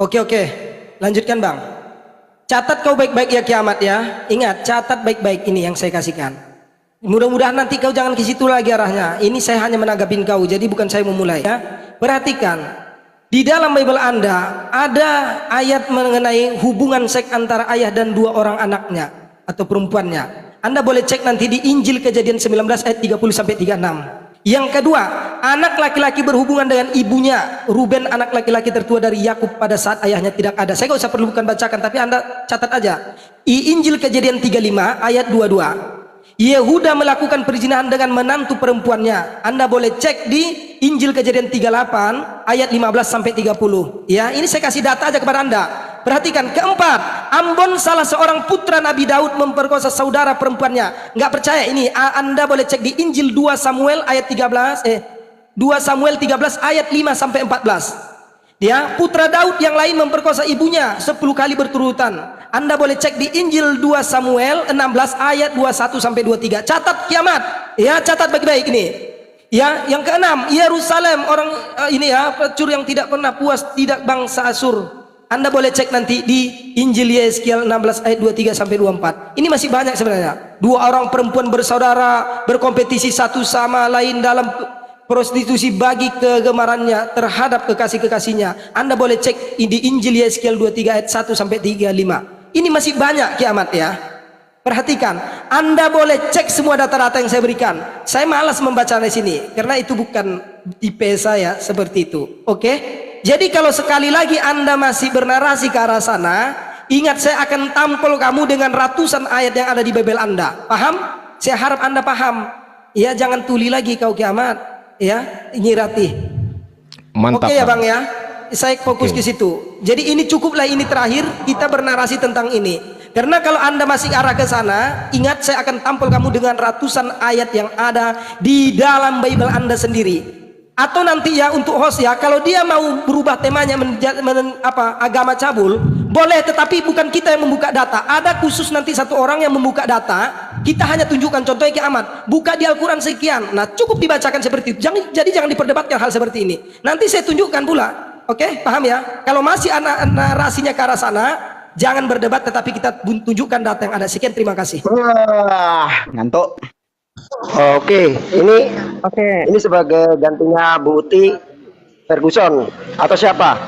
Oke, lanjutkan Bang. Catat kau baik-baik ya kiamat ya. Ingat, catat baik-baik ini yang saya kasihkan. Mudah-mudahan nanti kau jangan ke situ lagi arahnya. Ini saya hanya menanggapin kau, jadi bukan saya memulai ya. Perhatikan. Di dalam Bible Anda ada ayat mengenai hubungan seks antara ayah dan 2 orang anaknya atau perempuannya. Anda boleh cek nanti di Injil Kejadian 19 ayat 30 sampai 36. Yang kedua, anak laki-laki berhubungan dengan ibunya. Ruben anak laki-laki tertua dari Yakub pada saat ayahnya tidak ada. Saya nggak usah perlukan bacakan, tapi Anda catat aja. Injil Kejadian 35 ayat 22. Yehuda melakukan perzinahan dengan menantu perempuannya. Anda boleh cek di Injil Kejadian 38 ayat 15 sampai 30. Ya, ini saya kasih data aja kepada Anda. Perhatikan. Keempat, Ambon salah seorang putra Nabi Daud memperkosa saudara perempuannya. Nggak percaya ini? Anda boleh cek di Injil 2 Samuel ayat 2 Samuel 13 ayat 5 sampai 14. Ya, putra Daud yang lain memperkosa ibunya 10 kali berturutan. Anda boleh cek di Injil 2 Samuel 16 ayat 21 sampai 23. Catat kiamat. Ya, catat baik-baik ini. Ya, yang keenam, Yerusalem orang ini ya, pelacur yang tidak pernah puas, tidak bangsa Asur. Anda boleh cek nanti di Injil Yeskiel 16 ayat 23 sampai 24. Ini masih banyak sebenarnya. Dua orang perempuan bersaudara berkompetisi satu sama lain dalam prostitusi bagi kegemarannya terhadap kekasih-kekasihnya. Anda boleh cek di Injil Yeskiel 23 ayat 1 sampai 35. Ini masih banyak kiamat ya. Perhatikan, Anda boleh cek semua data-data yang saya berikan. Saya malas membaca di sini karena itu bukan IP saya seperti itu. Oke? Jadi kalau sekali lagi Anda masih bernarasi ke arah sana, ingat saya akan tampol kamu dengan ratusan ayat yang ada di Bible Anda. Paham? Saya harap Anda paham. Ya, jangan tuli lagi kau kiamat. Ya, nyirati. Mantap. Oke ya Bang ya. Saya fokus ke situ. Jadi ini cukuplah, ini terakhir kita bernarasi tentang ini. Karena kalau Anda masih arah ke sana, ingat saya akan tampil kamu dengan ratusan ayat yang ada di dalam Bible Anda sendiri. Atau nanti ya untuk host ya, kalau dia mau berubah temanya menjadi agama cabul, boleh, tetapi bukan kita yang membuka data. Ada khusus nanti satu orang yang membuka data. Kita hanya tunjukkan contohnya kiamat. Buka di Al-Quran sekian. Nah, cukup dibacakan seperti itu. Jadi jangan diperdebatkan hal seperti ini. Nanti saya tunjukkan pula. Oke, paham ya? Kalau masih narasinya ke arah sana, jangan berdebat, tetapi kita tunjukkan data yang ada. Sekian, terima kasih. Wah, ngantuk. Oke, ini sebagai gantinya Bu Uti Ferguson atau siapa?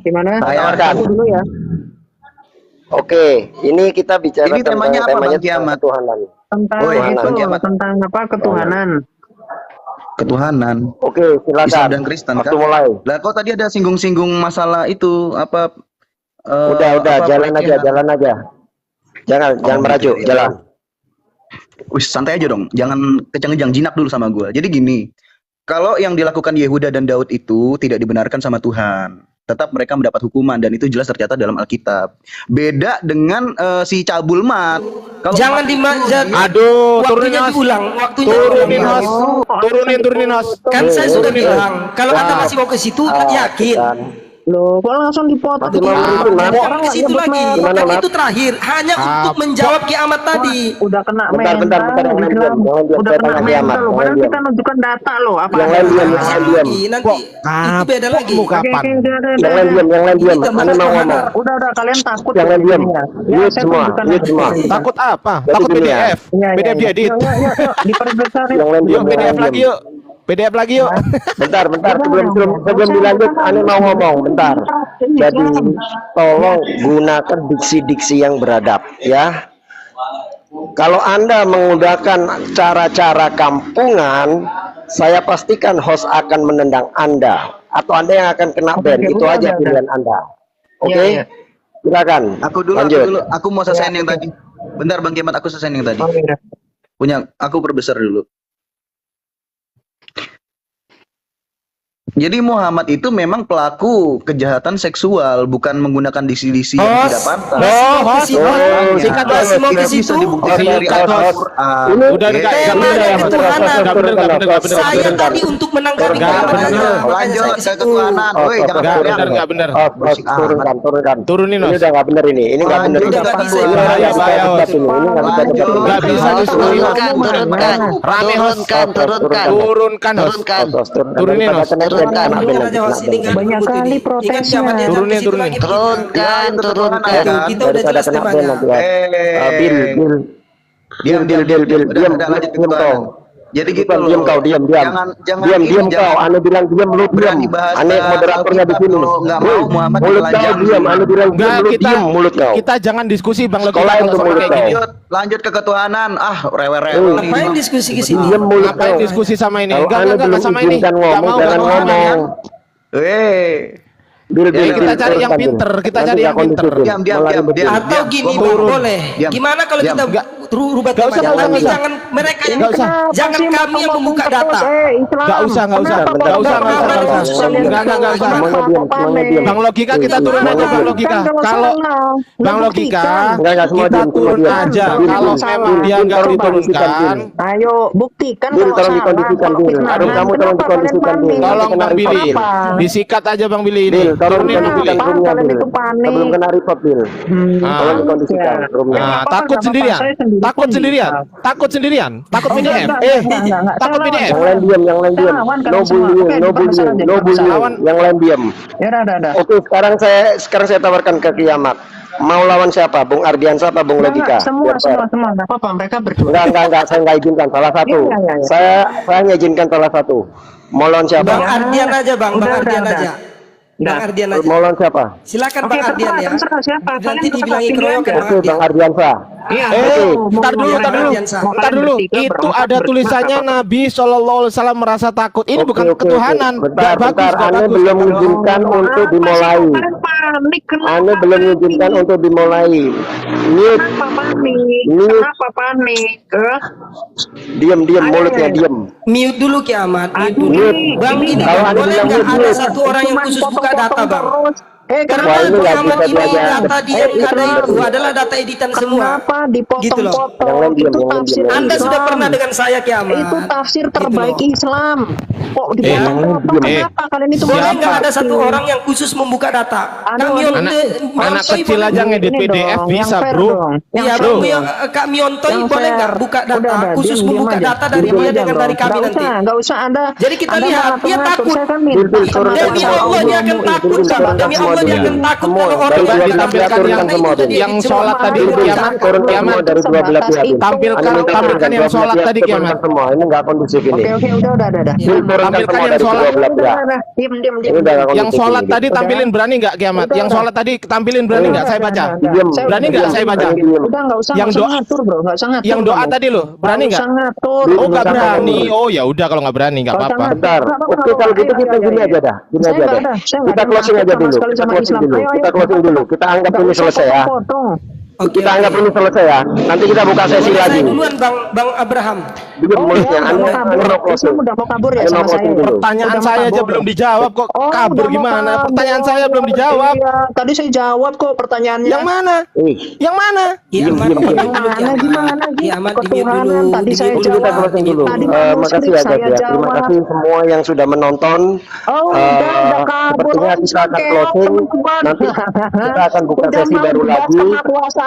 Gimana? Saya Aku dulu ya. Oke, ini kita bicara Ini temanya apa, Bang Kiamat? ketuhanan. Tentang tentang apa ketuhanan. Ketuhanan. Oke, silakan. Islam dan Kristen Waktu kan? mulai. Lah kok tadi ada singgung-singgung masalah itu apa? Udah, jalan aja. Jangan merajuk, jalan. Wih, santai aja dong, jangan kejang-kejang, jinak dulu sama gue. Jadi gini, kalau yang dilakukan Yehuda dan Daud itu tidak dibenarkan sama Tuhan, tetap mereka mendapat hukuman dan itu jelas tercatat dalam Alkitab. Beda dengan si Cabul Mat. Kalau Jangan dimanjat. Aduh, Waktunya diulang. Turunin host. Kan saya sudah bilang, kalau Anda masih mau ke situ, yakin. Loh, kok langsung dipotong? Orang ke situ lagi. Kan itu terakhir, hanya untuk menjawab kiamat tadi. Udah kena Bentar, mental. yang lain diam. Udah kena mental loh. Padahal kita nunjukkan data loh. Apa Yang lain diam. Nanti itu beda lagi. Yang lain diam. Ane mau ngomong. Udah kalian takut. Yang lain diam. Mute semua. Takut apa? Jadi Takut gini ya. PDF. PDF diedit. Diperbesar. Yang lain Yuk diam. PDF lagi yuk. PDF lagi yuk. Bentar, sebelum dilanjut, Ane mau ngomong, bentar. Jadi tolong gunakan diksi-diksi yang beradab, ya. Kalau Anda menggunakan cara-cara kampungan, saya pastikan host akan menendang Anda, atau Anda yang akan kena ban. Itu aja pilihan Anda. Oke? Silakan. Aku dulu. Aku mau selesaiin yang tadi. Bentar Bang Kiamat, aku selesaiin yang tadi. Aku perbesar dulu. Jadi Muhammad itu memang pelaku kejahatan seksual, bukan menggunakan diksi-diksi yang tidak pantas. Singkat bahasa mau ke situ. Bisa dibuktikan dari Al-Quran. Udah enggak bener. Saya tadi untuk menanggapi Lanjut ke ketuhanan. Woi, jangan Enggak bener. Turunkan. Turunin Ini host. udah nggak bener ini. Ini nggak bener. Udah nggak bisa. Bahaya host. Nggak bisa rame host. Turunkan host. Turunin host. Banyak kali protesnya. Turunin. Turunkan. Kita udah jelas temanya. Bil. Diam. Jadi gitu Bukan, loh. diam kau, diam. Diam kau. Ane bilang diam, lu diam. berani bahasa Ane moderatornya di sini. kalau nggak mau Muhammad Mulut kau telanjang. diam. Ane bilang diam, Enggak, lu kita diam mulut kau. kita jangan diskusi Bang Logika Sekolah kalau itu soal mulut kayak kau. gini. Lanjut ke ketuhanan. Rewel-rewel nih. Ngapain diskusi ke sini? Diam mulut Ngapain kau. diskusi sama ini? Kalau Ane belum sama ini. izinkan Enggak ngomong, mau, jangan enggak mau. ngomong. Bil, Ya, kita cari yang pinter, kita cari yang pinter. Diam. Atau gini Bang, Turun. boleh. Diam. Gimana kalau Diam. kita rubah Nggak usah, temanya? nggak Tapi usah. jangan mereka yang Nggak usah. jangan kami yang membuka data. Enggak usah. Enggak usah. Bang Logika kita turun aja Bang Logika. Kalau Bang Logika Enggak, semua kita diam, semua turun diam. aja. Bil, Kalau Bil, memang Bil, dia Bil, enggak tolong diturunkan, kondisikan, Ayo buktikan Bil, kalau tolong salah. dikondisikan, Kalau Bil. fitnah, Aduh, kamu tolong kenapa kalian dikondisikan, Bil. panik? tolong Bang Kena Billy. report, Apa? Disikat aja Bang Billy ini. Bil, tolong Turunin Bang dikondisikan Billy. roomnya, Kalian Bil. itu panik. Sebelum kena report, Bil. Ah. Tolong dikondisikan roomnya. Ah, apa-apa, takut nggak sendirian. apa-apa, saya sendiri Takut pun sendirian. bisa. Takut sendirian. Takut Oh, PDF. enggak. Takut Saya PDF. Yang lain diam, yang lain diam. Lawan No kalian semua. bullying, Oke, no bukan masalah bullying, jadi no masalah. bullying. Yang lain diam. Ya udah. Oke, sekarang saya tawarkan ke Kiamat. Mau lawan siapa? Bung Ardiansa apa Bung Logika? Semua. Biar fair. Nggak apa-apa, mereka berdua. Enggak, saya enggak izinkan salah satu. Iya. Saya hanya izinkan salah satu. Mau lawan siapa? Bang Ardian aja Bang, Bang Udah. Ardian aja. Bang Ardian aja. Mau lawan siapa? Silakan Oke, Bang Ardian ya. terserah siapa. Nanti Kalian terserah dibilangi pilih keroyokan aja. Bang Oke, Bang Ardian. Ardiansa. Iya. Ntar dulu. Ntar dulu. Itu ada tulisannya Nabi SAW merasa takut. Ini bukan ketuhanan. Bentar, Nggak bagus, nggak Ane bagus. belum mengizinkan untuk dimulai. Panik. Ane belum mengizinkan untuk dimulai. Mute, Kenapa panik? diam mulutnya diam. Mute dulu Kiamat. Mute dulu. Mute. Bang ini Kalau Bang, Anda boleh bilang nggak mute, ada mute. satu orang yang khusus buka data Bang? Karena Wah, ini nggak pengamat bisa ini belajar. data dia ada itu adalah data editan semua. Kenapa Gitu loh. Yang lain dipotong-potong? diam, Itu yang lain tafsir diam. Anda Islam. sudah pernah dengan saya Kiamat. Itu tafsir terbaik Gitu loh. Islam. Kok yang dipotong-potong? diam. Kenapa kalian itu Boleh Siapa? nggak ada satu orang yang khusus membuka data? Kak Anak kecil aja ngedit Ini PDF dong, bisa yang fair bro. dong. Yang Iya fair Bang, dong. Kak Miontoy Yang boleh fair. nggak buka data Udah, khusus diam membuka aja. data dari Diam dia aja, dengan bro. dari kami nanti. Nggak usah Anda. Jadi kita Anda lihat, dia mengatur-ngatur. takut. Saya kan minta. Bil, turunkan Demi semua. Allah dia akan takut sama. Demi Allah dia akan takut kalau orang Dari Coba dua ditampilkan belah pihak yang turunkan semua, Bil. yang sholat tadi Bil, Kiamat. turunkan Kiamat semua dari dua belah pihak, Bil. tampilkan yang sholat tadi turunkan Kiamat. semua. Ini nggak kondusif ini. Oke, udah. Bil, turunkan Tampilkan semua yang dari sholat. dua belah pihak. Diam. Ini udah nggak Yang kondusif sholat ini. tadi tampilin berani nggak Kiamat? Udah, Yang udah. sholat tadi tampilin berani nggak saya baca? Diam. Berani nggak saya baca? Udah nggak usah Yang nggak usah doa- ngatur bro, nggak usah ngatur. Yang doa kamu. tadi loh, berani Nggak nggak? usah ngatur. Bil, Oh nggak Nggak usah berani. ngatur. Oh ya udah kalau nggak berani nggak Nggak usah apa-apa. ngatur. Bentar. Oke, kalau gitu kita gini aja dah. Gini Saya aja nggak dah. ada. Saya nggak Kita ada closing yang aja sama dulu. sekali Kita sama closing Islam. dulu. Ayo, Kita closing dulu. Kita anggap Nggak ini usah selesai ya. potong-potong. Oke, Kita anggap ini selesai ya. Nanti kita buka sesi Boleh lagi. saya duluan Bang Abraham. Diam Oh mulutnya. ya, udah mau kabur. Anda mau closing. Islam udah mau kabur ya Anda mau sama saya. closing ya? dulu. Pertanyaan Udah mau saya aja kabur. belum dijawab kok. Oh, Kabur udah mau gimana? kabur. Pertanyaan saya belum dijawab. Iya, tadi saya jawab kok pertanyaannya. Yang mana? Yang mana? Kiamat diam, di mute diam. dulu Kiamat. Gimana? Kiamat di mute Ketuhanan dulu. tadi Di saya mute Jadi dulu. kita jawab. closing dulu. Tadi Makasih ya saya guys ya. Terima jawab. kasih semua yang sudah menonton. Oh, udah kabur. Sepertinya kita akan closing. Nanti kita akan buka sesi baru lagi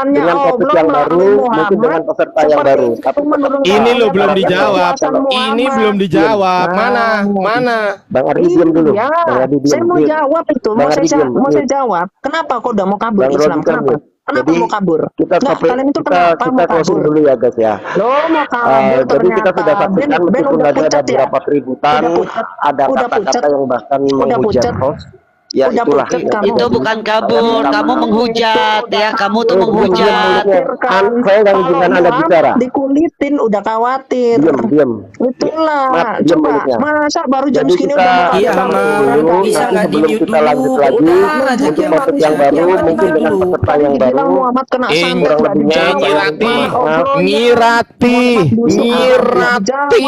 dengan topik yang baru, mungkin dengan peserta yang baru. Tapi Ini loh belum dijawab. Ini belum dijawab. Mana? Mana? Bang Ardi diam dulu. Iya, Bang Ardi diam. saya mau Diam. jawab itu. Bang Ardi diam. Mau saya jawab. Kenapa kok udah mau kabur Bang Islam? Rodi Kenapa? diam. Kenapa Jadi mau kabur? kita Nah, topik kalian itu kita kenapa kita mau closing kabur? dulu ya guys ya. Lo mau kabur Jadi kita sudah ternyata. saksikan Ben meskipun udah tadi ada pucat ya? beberapa keributan, Udah pucat. ada Udah kata-kata pucat. yang bahkan Udah menghujat pucat. host. Ya Udah itulah. pucat yang kamu. Itu bukan kabur, kamu menghujat ya, kamu tuh menghujat. Saya nggak izinkan Anda bicara. Dikulitin udah khawatir. Diam. Itulah. Mat, diam Coba mulutnya. masa baru jam Jadi segini kita udah mau Iya, kabur? Mat. dulu, Bisa nanti nggak sebelum di-mute kita dulu? lanjut lagi Udah aja, untuk Kiamat. topik yang baru, Kiamat mungkin dengan dulu. peserta yang Dibilang baru. Muhammad kena santet kurang nggak lebihnya dijawab. Ngirati. Maaf, Ngirati. Ngirati.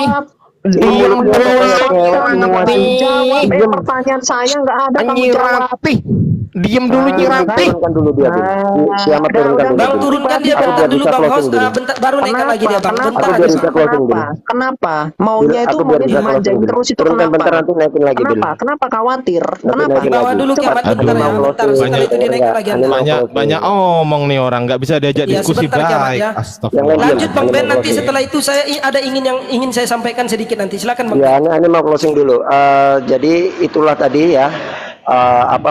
Diam dulu. Dijawab. Pertanyaan saya nggak ada kamu jawab. Nyirati. Diam dulu Nyirati. Turunkan dulu dia, Bil. Kiamat turunkan dulu. Bang Bil. turunkan dia Aku bentar biar dulu bisa Bang closing host. dulu. Bentar baru naikkan lagi dia Bang. Kenapa? Bentar Aku biar aja. bisa closing dulu. Kenapa? Maunya itu Aku biar maunya bisa dimanjain closing dulu. terus itu Turunkan kenapa? bentar, nanti naikin lagi, Bil. Kenapa? Kenapa khawatir? Nanti Kenapa? naikin Di bawah lagi. dulu Kiamat Cepat, bentar Ane ya. mau Bentar closing. setelah itu dia naik lagi. Ane mau Banyak closing. banyak omong nih orang, nggak bisa diajak Iya, diskusi sebentar, Kiamat, baik. ya. Astagfirullah. Yang lain Lanjut Bang Ane Ben mau nanti closing. setelah itu saya ada ingin saya sampaikan sedikit nanti. Silakan Bang. Ya, Ane mau closing dulu. Jadi itulah tadi ya.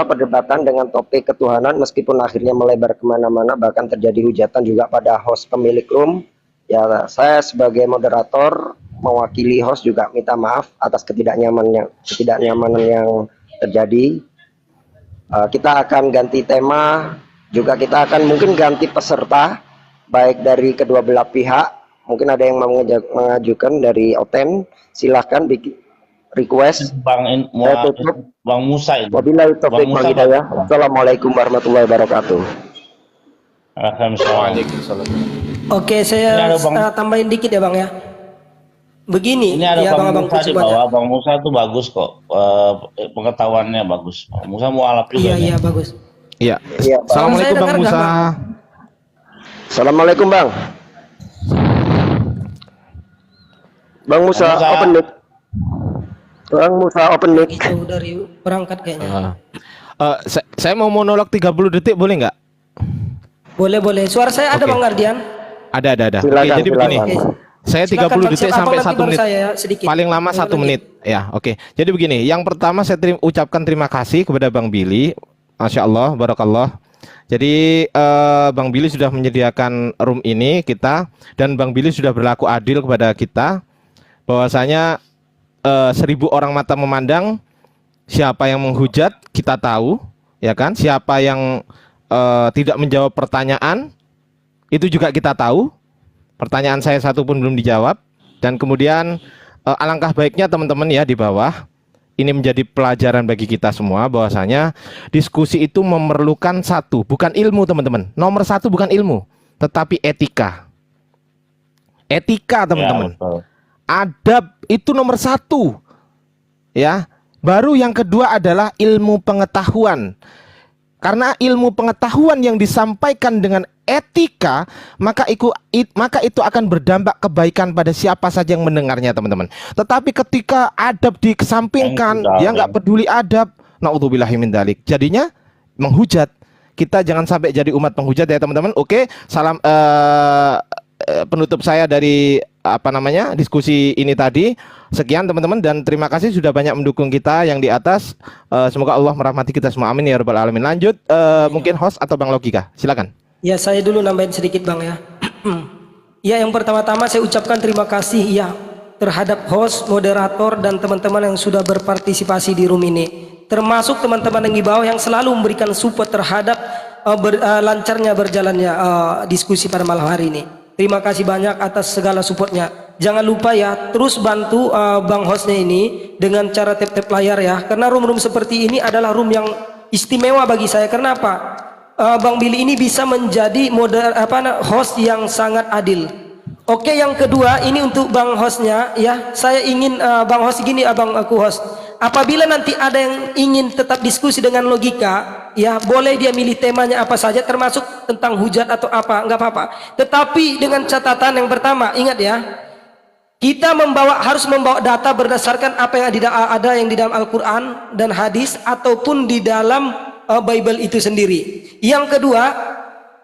Perdebatan dengan topik ketuhanan meskipun akhirnya melebar kemana-mana, bahkan terjadi hujatan juga pada host pemilik room. Ya, saya sebagai moderator mewakili host juga minta maaf atas ketidaknyamanan yang terjadi. Kita akan ganti tema, juga kita akan mungkin ganti peserta, baik dari kedua belah pihak. Mungkin ada yang mau mengajukan dari Oten, silahkan bikin request. Bang Musa ini. Wabillahi taufiq wal hidayah. Wassalamualaikum warahmatullahi wabarakatuh. Waalaikumsalam. Oke, saya tambahin dikit ya Bang ya. Begini, Ini ada ya Bang Abang Musa di bawah. Bang Musa itu bagus kok. Pengetahuannya bagus. Bang Musa mualaf juga. Iya, bagus. Iya. Iya, Pak. Assalamualaikum Saya Bang dengar Musa. nggak, Bang? Assalamualaikum Bang. Bang Musa, Bang Musa. open mic. Bang Musa open mic. Jauh dari berangkat kayaknya. Saya mau monolog 30 detik boleh nggak? Boleh. Suara saya ada Oke. Bang Ardian? Ada. Oke, Silakan, jadi begini. silakan. Saya Silakan, 30 Bang. detik Siap, sampai Abang, nanti 1 baru menit. saya sedikit. Paling lama 1 menit. Ya, oke. Jadi begini, yang pertama saya ucapkan terima kasih kepada Bang Billy. Masya Allah, barakallah. Jadi Bang Billy sudah menyediakan room ini kita, dan Bang Billy sudah berlaku adil kepada kita, bahwasanya 1000 orang mata memandang, siapa yang menghujat kita tahu, ya kan? Siapa yang tidak menjawab pertanyaan itu juga kita tahu. Pertanyaan saya satu pun belum dijawab. Dan kemudian alangkah baiknya teman-teman ya di bawah, ini menjadi pelajaran bagi kita semua, bahwasanya diskusi itu memerlukan satu, bukan ilmu teman-teman. Nomor satu bukan ilmu, tetapi etika. Etika teman-teman. Ya, Adab itu nomor satu. Ya. Baru yang kedua adalah ilmu pengetahuan. Karena ilmu pengetahuan yang disampaikan dengan etika, maka itu akan berdampak kebaikan pada siapa saja yang mendengarnya, teman-teman. Tetapi ketika adab dikesampingkan, dia nggak peduli adab, naudzubillahi min dzalik, jadinya menghujat. Kita jangan sampai jadi umat penghujat ya, teman-teman. Oke, salam penutup saya dari diskusi ini tadi. Sekian teman-teman, dan terima kasih sudah banyak mendukung kita yang di atas. Semoga Allah merahmati kita semua, amin ya rabbal alamin. Lanjut, mungkin host atau Bang Logika, silakan. Ya, saya dulu nambahin sedikit Bang ya. Ya, yang pertama-tama saya ucapkan terima kasih ya terhadap host, moderator, dan teman-teman yang sudah berpartisipasi di room ini, termasuk teman-teman yang di bawah yang selalu memberikan support terhadap lancarnya berjalannya diskusi pada malam hari ini. Terima kasih banyak atas segala supportnya. Jangan lupa ya, terus bantu Bang hostnya ini dengan cara tap-tap layar ya, karena room-room seperti ini adalah room yang istimewa bagi saya. Kenapa? Bang Billy ini bisa menjadi host yang sangat adil. Oke, yang kedua ini untuk Bang hostnya ya, saya ingin Bang host gini, Abang aku host. Apabila nanti ada yang ingin tetap diskusi dengan logika, ya boleh dia milih temanya apa saja, termasuk tentang hujat atau apa, nggak apa-apa. Tetapi dengan catatan yang pertama, ingat ya, kita harus membawa data berdasarkan apa yang ada yang di dalam Al-Quran dan hadis ataupun di dalam Bible itu sendiri. Yang kedua,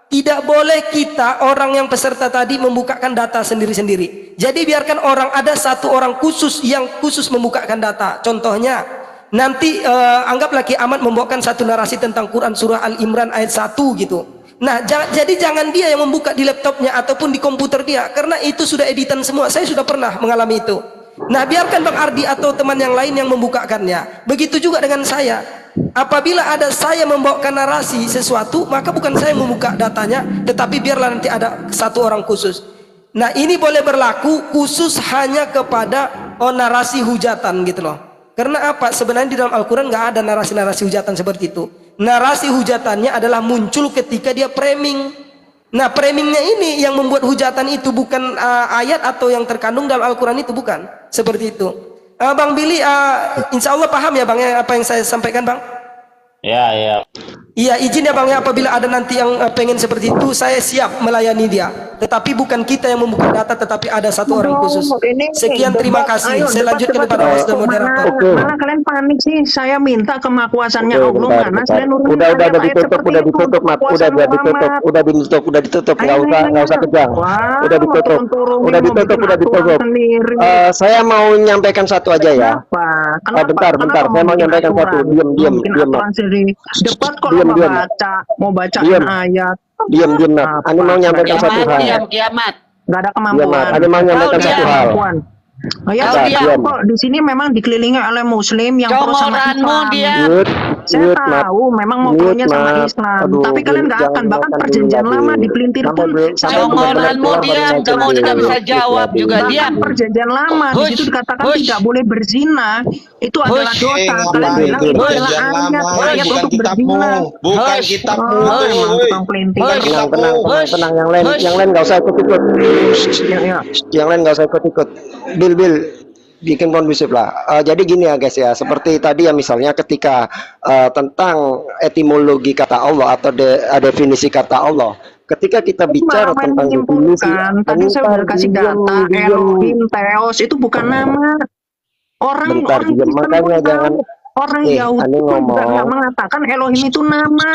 tidak boleh kita orang yang peserta tadi membukakan data sendiri-sendiri. Jadi biarkan ada satu orang khusus yang khusus membukakan data. Contohnya, nanti anggaplah Ki Ahmad membawakan satu narasi tentang Quran surah Al-Imran ayat 1 gitu. Nah, jadi jangan dia yang membuka di laptopnya ataupun di komputer dia, karena itu sudah editan semua. Saya sudah pernah mengalami itu. Nah, biarkan Bang Ardi atau teman yang lain yang membukakannya. Begitu juga dengan saya. Apabila ada saya membawakan narasi sesuatu, maka bukan saya membuka datanya, tetapi biarlah nanti ada satu orang khusus. Nah, ini boleh berlaku khusus hanya kepada narasi hujatan gitu loh. Karena apa? Sebenarnya di dalam Al-Quran nggak ada narasi-narasi hujatan seperti itu. Narasi hujatannya adalah muncul ketika dia framing. Nah, framingnya ini yang membuat hujatan itu, bukan ayat atau yang terkandung dalam Al-Quran itu, bukan seperti itu. Bang Billy, insya Allah paham ya Bang ya apa yang saya sampaikan Bang? Ya. Iya, izin ya Bang ya, apabila ada nanti yang pengen seperti itu, saya siap melayani dia. Tetapi bukan kita yang membuka data, tetapi ada satu orang khusus. Sekian, terima kasih. Saya lanjutkan kepada host dan moderator. Mana kalian panik sih? Saya minta kemakuasannya Allah, mana saya nurunin udah ayat-ayat ditutup, seperti udah itu, ditutup, Mat. kekuasaan Muhammad. Udah ditutup, nggak usah kejang. Wah, Udah ditutup, turun-turunin udah ditutup. membuat aturan sendiri. Saya mau menyampaikan satu aja ya. Kenapa? Bentar, saya mau menyampaikan satu. Diam, Mat. Debat kok Diam. mau bacain ayat. Diam, Mat. Ane mau menyampaikan satu hal. Kiamat. Nggak ada kemampuan. Ane mau menyampaikan satu hal. Oh ya, Kau saya diam. tahu kok di sini memang dikelilingi oleh Muslim yang pro sama Congolanmu Islam. diam. Saya tahu memang mau pronya sama Islam, tapi kalian nggak akan. Bahkan perjanjian lama dipelintir pun saya Congolanmu diam. Kamu tidak bisa jawab juga, bahkan diam. perjanjian lama di situ dikatakan Hush. tidak boleh berzina. Itu adalah dosa. Kalian bilang itu adalah ayat untuk berzina. Bukan Hush. kitabmu. Memang tukang pelintir. Hush. Tenang, yang lain nggak usah ikut-ikut. Yang lain nggak usah ikut-ikut. Bil, bikin kondusif lah. Jadi gini ya guys ya, seperti tadi ya misalnya ketika tentang etimologi kata Allah atau definisi kata Allah. Ketika kita bicara tentang definisi, tadi saya udah kasih data Elohim, Theos itu bukan nama. Orang diam, Kristen makanya pun jangan. tahu. Orang Yahudi Ane pun juga ngomong. nggak mengatakan Elohim itu nama.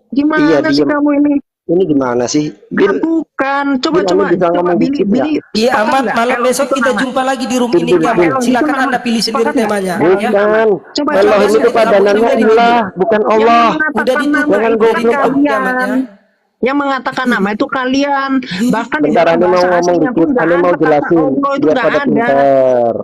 Gimana Iya, sih diam. kamu ini? Ini gimana sih? Bil, Bukan. Bil, Ane bisa ngomong dikit nggak? Iya amat, malam besok kita jumpa lagi di room ini Bil. Kiamat. Silakan Anda pilih sendiri temanya. Ya. Bukan. Coba Elohim itu coba. padanannya Allah, bukan Allah. Udah ditutup Jangan dari goblok. kamu Kiamatnya. Yang mengatakan nama itu kalian. Bahkan di Bentar, dalam Ane mau bahasa ngomong aslinya pun dikit, nggak Ane mau ada kata jelasin. Allah itu Biar nggak pada ada. pinter.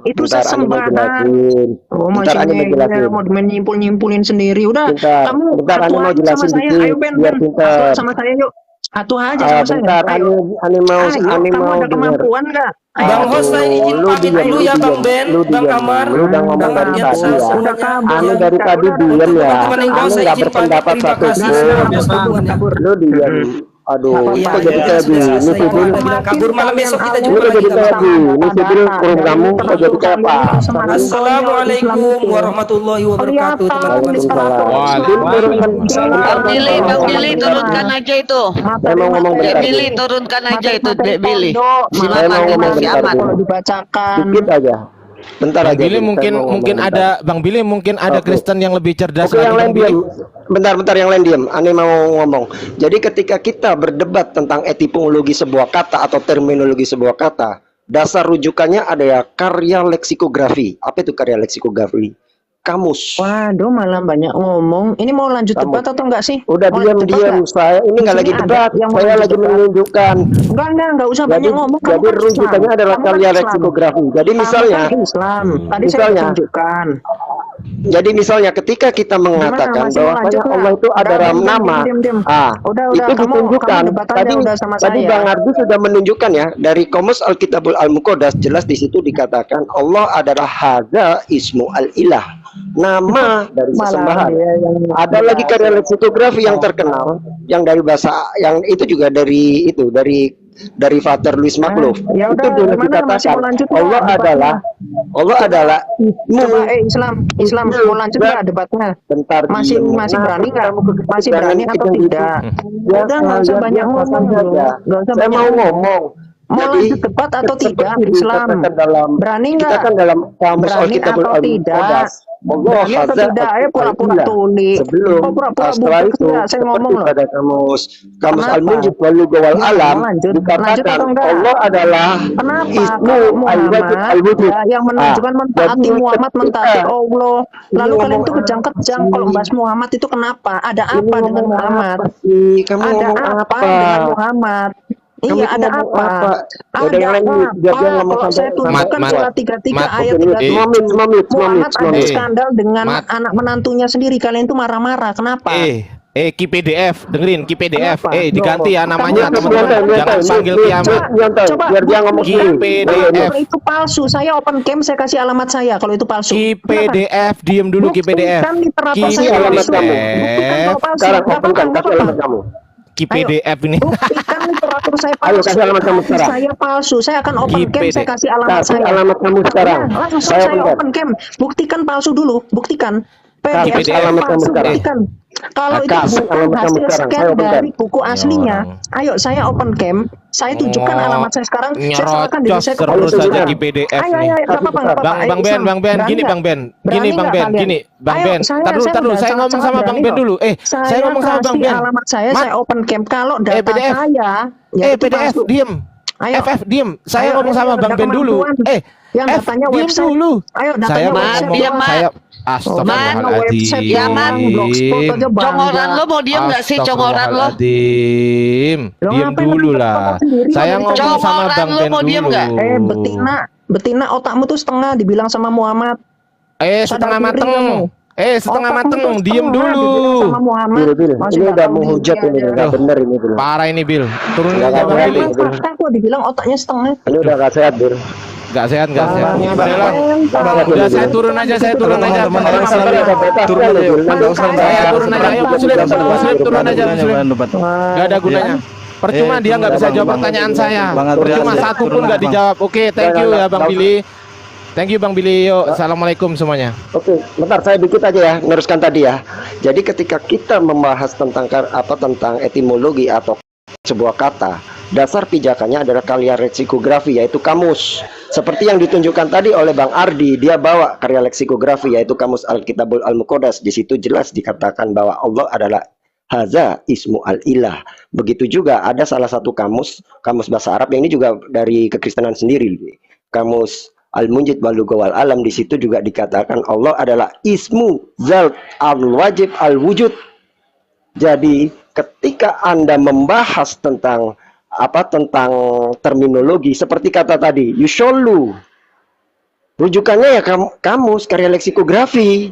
Itu Bentar, Ane mau sesembahan. jelasin. Oh, Bentar, Ane mau maksudnya jelasin. mau menyimpul-nyimpulin sendiri. Udah, Bentar, kamu bentar, Ane atu mau aja sama jelasin saya. dikit, Ayo Ben, biar Ben. pinter. Atu sama saya yuk. Atu aja sama saya. Bentar, Ayo. Ane mau Ayo, kamu ada dengar. kemampuan nggak? Bang Host, saya izin Lu pamit diam, dulu lu ya Bang diam, Ben, lu Bang diam. Amar, Lu udah ngomong Bang dari Ardian, tadi ya. semuanya. Ane dari tadi diam ya. Teman-teman yang Ane saya nggak izin pamit, berpendapat terima satu kasih pun. semua atas dukungannya. Lu diam. Aduh, Iya, kok jadi iya, kayak sudah gini selesai. sih, Kalau Bil? Anda bilang kabur malam besok kita Ini jumpa kok lagi. jadi kayak Bang. gini sih, Bil? Kurung kamu kok jadi kayak apa? Assalamualaikum warahmatullahi wabarakatuh teman-teman semua. Bang Billy turunkan aja itu. Saya mau ngomong Dek bentar. Billy Bil. turunkan aja itu, Dek Billy. Saya mau Silakan ngomong dengan si bentar. Amat. Bil. Kalau dibacakan. Dikit aja. Bentar Bang aja. Billy Bil. Saya mungkin mau ngomong mungkin bentar. ada Bang Billy mungkin ada Oke. Kristen yang lebih cerdas Oke, yang lagi lain Bang Billy. diam. Bentar, yang lain diam. Ane mau ngomong. Jadi ketika kita berdebat tentang etimologi sebuah kata atau terminologi sebuah kata, dasar rujukannya ada ya karya leksikografi. Apa itu karya leksikografi? Kamus. Waduh, malah banyak ngomong. Ini mau lanjut Kamu. debat atau enggak sih? Udah Mau lanjut debat diam. nggak? Saya ini Di nggak sini lagi ada debat. yang mau Saya lanjut lagi debat. menunjukkan. Enggak usah Jadi, banyak ngomong. Kamu jadi kan rujukannya Islam. adalah Kamu kan karya Islam. leksikografi. Jadi Kamu misalnya, kan Islam. Tadi saya misalnya, tunjukkan. jadi misalnya ketika kita mengatakan Masih mau lanjut bahwasanya nggak? Allah itu Udah, ada dalam diam, nama, diam. itu Udah, kamu ditunjukkan. debat aja Tadi udah sama tadi saya. Bang Ardi sudah menunjukkan ya dari Qomus Alkitabul Al-Muqaddas, jelas di situ dikatakan Allah adalah hadza ismu al-ilah, nama dari Malah sesembahan. dia yang Ada lagi karya leksikografi yang terkenal yang dari bahasa yang itu juga dari Father Louis Magluf. ya Itu udah, juga gimana? Masih mau dikatakan lanjut nggak Allah debatnya? adalah Coba Islam mau lanjut nggak debatnya? bentar Masih diem. berani nggak? Masih Jangan berani atau ikut-ikut. tidak? Ya, Udah nggak usah ya, banyak biasa ngomong saja. dulu. Nggak usah Saya banyak mau ngomong. ngomong. Mau Jadi, lanjut debat atau seperti tidak? Islam dikatakan dalam berani kita nggak? kan dalam Kamus Berani Alkitabul atau tidak? Al-Muqaddas. Allah Berani atau hadza tidak? al-ilah. Pura-pura tuli. Sebelum Oh, pura-pura setelah budak itu nggak? Saya ngomong seperti loh. pada Kamus Kenapa? Al-Munjid wal Lugha wal Gimana? Alam Mau lanjut? Lanjut dikatakan atau enggak? Allah adalah Kenapa ismu kalau al-wajib Muhammad al-wujud. ya, yang menunjukkan mentaati jadi Muhammad mentaati ketika- Allah, lalu Ini kalian ngomong tuh kejang-kejang apa kalau sih? bahas Muhammad itu kenapa? Ada Ini apa dengan ngomong Muhammad? apa sih? Kamu Ada ngomong apa apa? dengan Muhammad? Kamu Iya, itu ada ngomong apa? apa? Ada Yang lain apa? biar dia ngomong Kalau sampai saya tunjukkan Mat, surat 33 Mat, ayat Oke, 37. semua menit. Muhammad ada Eh. skandal dengan Mat. anak menantunya sendiri. Kalian tuh marah-marah. Kenapa? Ki PDF, dengerin Ki PDF. Kenapa? Diganti ya Kamu namanya kan teman-teman. nyantai, Jangan panggil Kiamat. Coba biar dia ngomong Ki sendiri. PDF. Kalau itu palsu, saya open cam, saya kasih alamat saya. Kalau itu palsu. Ki Kenapa? PDF, diem dulu Ki PDF. Buktikan literatur Ki saya alamat palsu. kamu. Buktikan kalau palsu. Sekarang Nggak open kan, apa-apa, kasih nggak alamat apa-apa. kamu. Ki PDF ini. Buktikan literatur saya Ayo, palsu. kasih alamat kamu sekarang. Saya palsu. Saya akan open cam, GPD. saya kasih alamat Kasih saya. alamat kamu sekarang. Ya, langsung Saya saya bentar. open cam. Buktikan palsu dulu. Buktikan. Kasih PDF alamat kamu palsu, sekarang. buktikan. Kalau itu Kasih bukan alamat kamu hasil sekarang. scan Saya open dari cam. buku aslinya, orang. ayo saya open cam, saya tunjukkan alamat saya sekarang. Saya serahkan diri Nyerocos saya ke terus polisi. aja Ki PDF Ayo, nih. nggak apa-apa, nggak apa-apa. Ayo, Bang Ben, Islam. Bang Ben, Berani gini nggak? Bang Ben, Berani gini Bang nggak Ben, kalian? gini Bang Ayo, Ben. Tar dulu, udah saya ngomong sangat sama Bang berani Ben kok. dulu. Saya ngomong sama Bang kasih Ben. alamat saya Mat, open cam. Kalau data PDF. saya, ya itu PDF, palsu. diem. Ayo. FF, diem. Saya Ayo, ngomong sama ada Bang Ben dulu. kemampuan. Yang F, datanya diem website. dulu. Ayo, datanya Saya Mat, website. ngomong, diam, Mat. saya Astagfirullahaladzim. Ya, Man. Congoran lo mau diem nggak sih, congoran lo? Astagfirullahaladzim. Diem dulu lah. Saya ngomong sama Bang Ben dulu. Betina otakmu tuh setengah dibilang sama Muhammad. Setengah mateng. Setengah mateng, diem dulu. Bil, ini udah menghujat ini, nggak bener ini Bil. Parah ini Bil. Turunin Nggak aja Bang sehat, Billy. Bil. Kok dibilang otaknya setengah? Ini udah nggak sehat Bil. Nggak sehat. Udahlah. Udah saya turun aja. Saya turun aja. Turun aja. Saya turun aja. Ayo Muslim turun aja Muslim. Nggak ada gunanya. Percuma dia nggak bisa jawab pertanyaan saya. Percuma satu pun nggak dijawab. Oke, thank you ya Bang Billy. Thank you Bang Billy. Yuk, assalamualaikum semuanya. Oke, bentar saya dikit aja ya, neruskan tadi ya. Jadi ketika kita membahas tentang tentang etimologi atau sebuah kata, dasar pijakannya adalah karya leksikografi, yaitu kamus. Seperti yang ditunjukkan tadi oleh Bang Ardi, dia bawa karya leksikografi yaitu kamus Al-Kitabul Al-Muqaddas. Di situ jelas dikatakan bahwa Allah adalah Haza ismu al-ilah. Begitu juga ada salah satu kamus bahasa Arab yang ini juga dari kekristenan sendiri. Kamus Al-Munjid Walugha wal Alam, di situ juga dikatakan Allah adalah ismu zat al-wajib al-wujud. Jadi ketika Anda membahas tentang terminologi seperti kata tadi yusollu, rujukannya ya kamus karya leksikografi.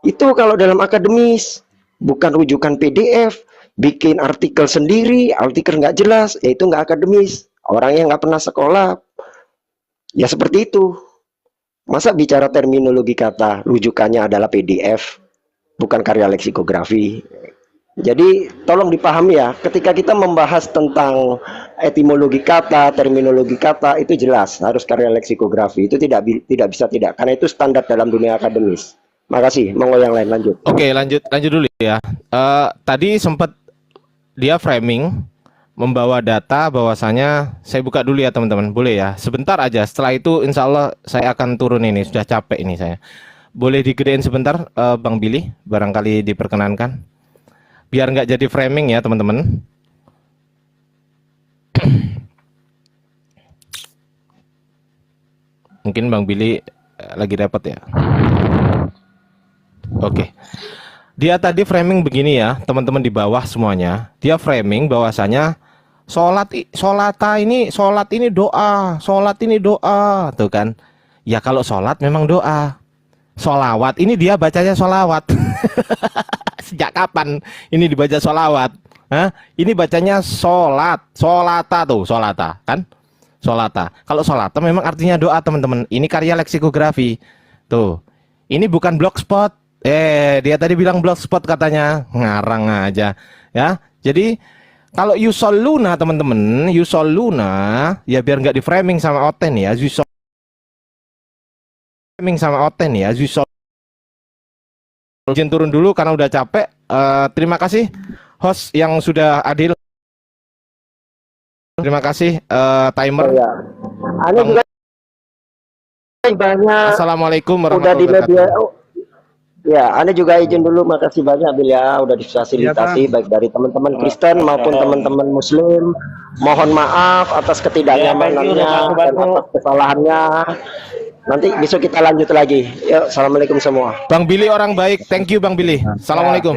Itu kalau dalam akademis, bukan rujukan PDF, bikin artikel sendiri, artikel nggak jelas, ya itu nggak akademis. Orang yang nggak pernah sekolah, ya seperti itu. Masa bicara terminologi kata, rujukannya adalah PDF, bukan karya leksikografi. Jadi tolong dipahami ya, ketika kita membahas tentang etimologi kata, terminologi kata, itu jelas harus karya leksikografi. Itu tidak bisa tidak, karena itu standar dalam dunia akademis. Makasih, monggo yang lain lanjut. Oke, lanjut dulu ya. Tadi sempat dia framing membawa data bahwasanya, saya buka dulu ya teman-teman, boleh ya? Sebentar aja, setelah itu insya Allah saya akan turun ini, sudah capek ini saya. Boleh digedein sebentar Bang Billy, barangkali diperkenankan. Biar nggak jadi framing ya teman-teman. Mungkin Bang Billy lagi repot ya. Oke. Dia tadi framing begini ya, teman-teman di bawah semuanya. Dia framing bahwasanya sholat ini doa, tuh kan? Ya kalau sholat memang doa. Sholawat ini dia bacanya sholawat. Sejak kapan ini dibaca sholawat? Hah? Ini bacanya sholata kan? Sholata. Kalau sholata memang artinya doa teman-teman. Ini karya leksikografi. Tuh. Ini bukan blogspot. Dia tadi bilang blogspot katanya, ngarang aja ya. Jadi kalau yusolluna teman-teman, yusolluna ya biar nggak di framing sama Oten ya, izin turun dulu karena udah capek. Terima kasih host yang sudah adil. Terima kasih timer. Anda juga banyak. Assalamualaikum warahmatullahi wabarakatuh. Ya, Anda juga izin dulu, makasih banyak Bil ya, udah difasilitasi baik dari teman-teman Kristen maupun teman-teman Muslim. Mohon maaf atas ketidaknyamanannya dan atas kesalahannya. Nanti besok kita lanjut lagi. Yuk, assalamualaikum semua. Bang Billy orang baik, thank you Bang Billy. Assalamualaikum.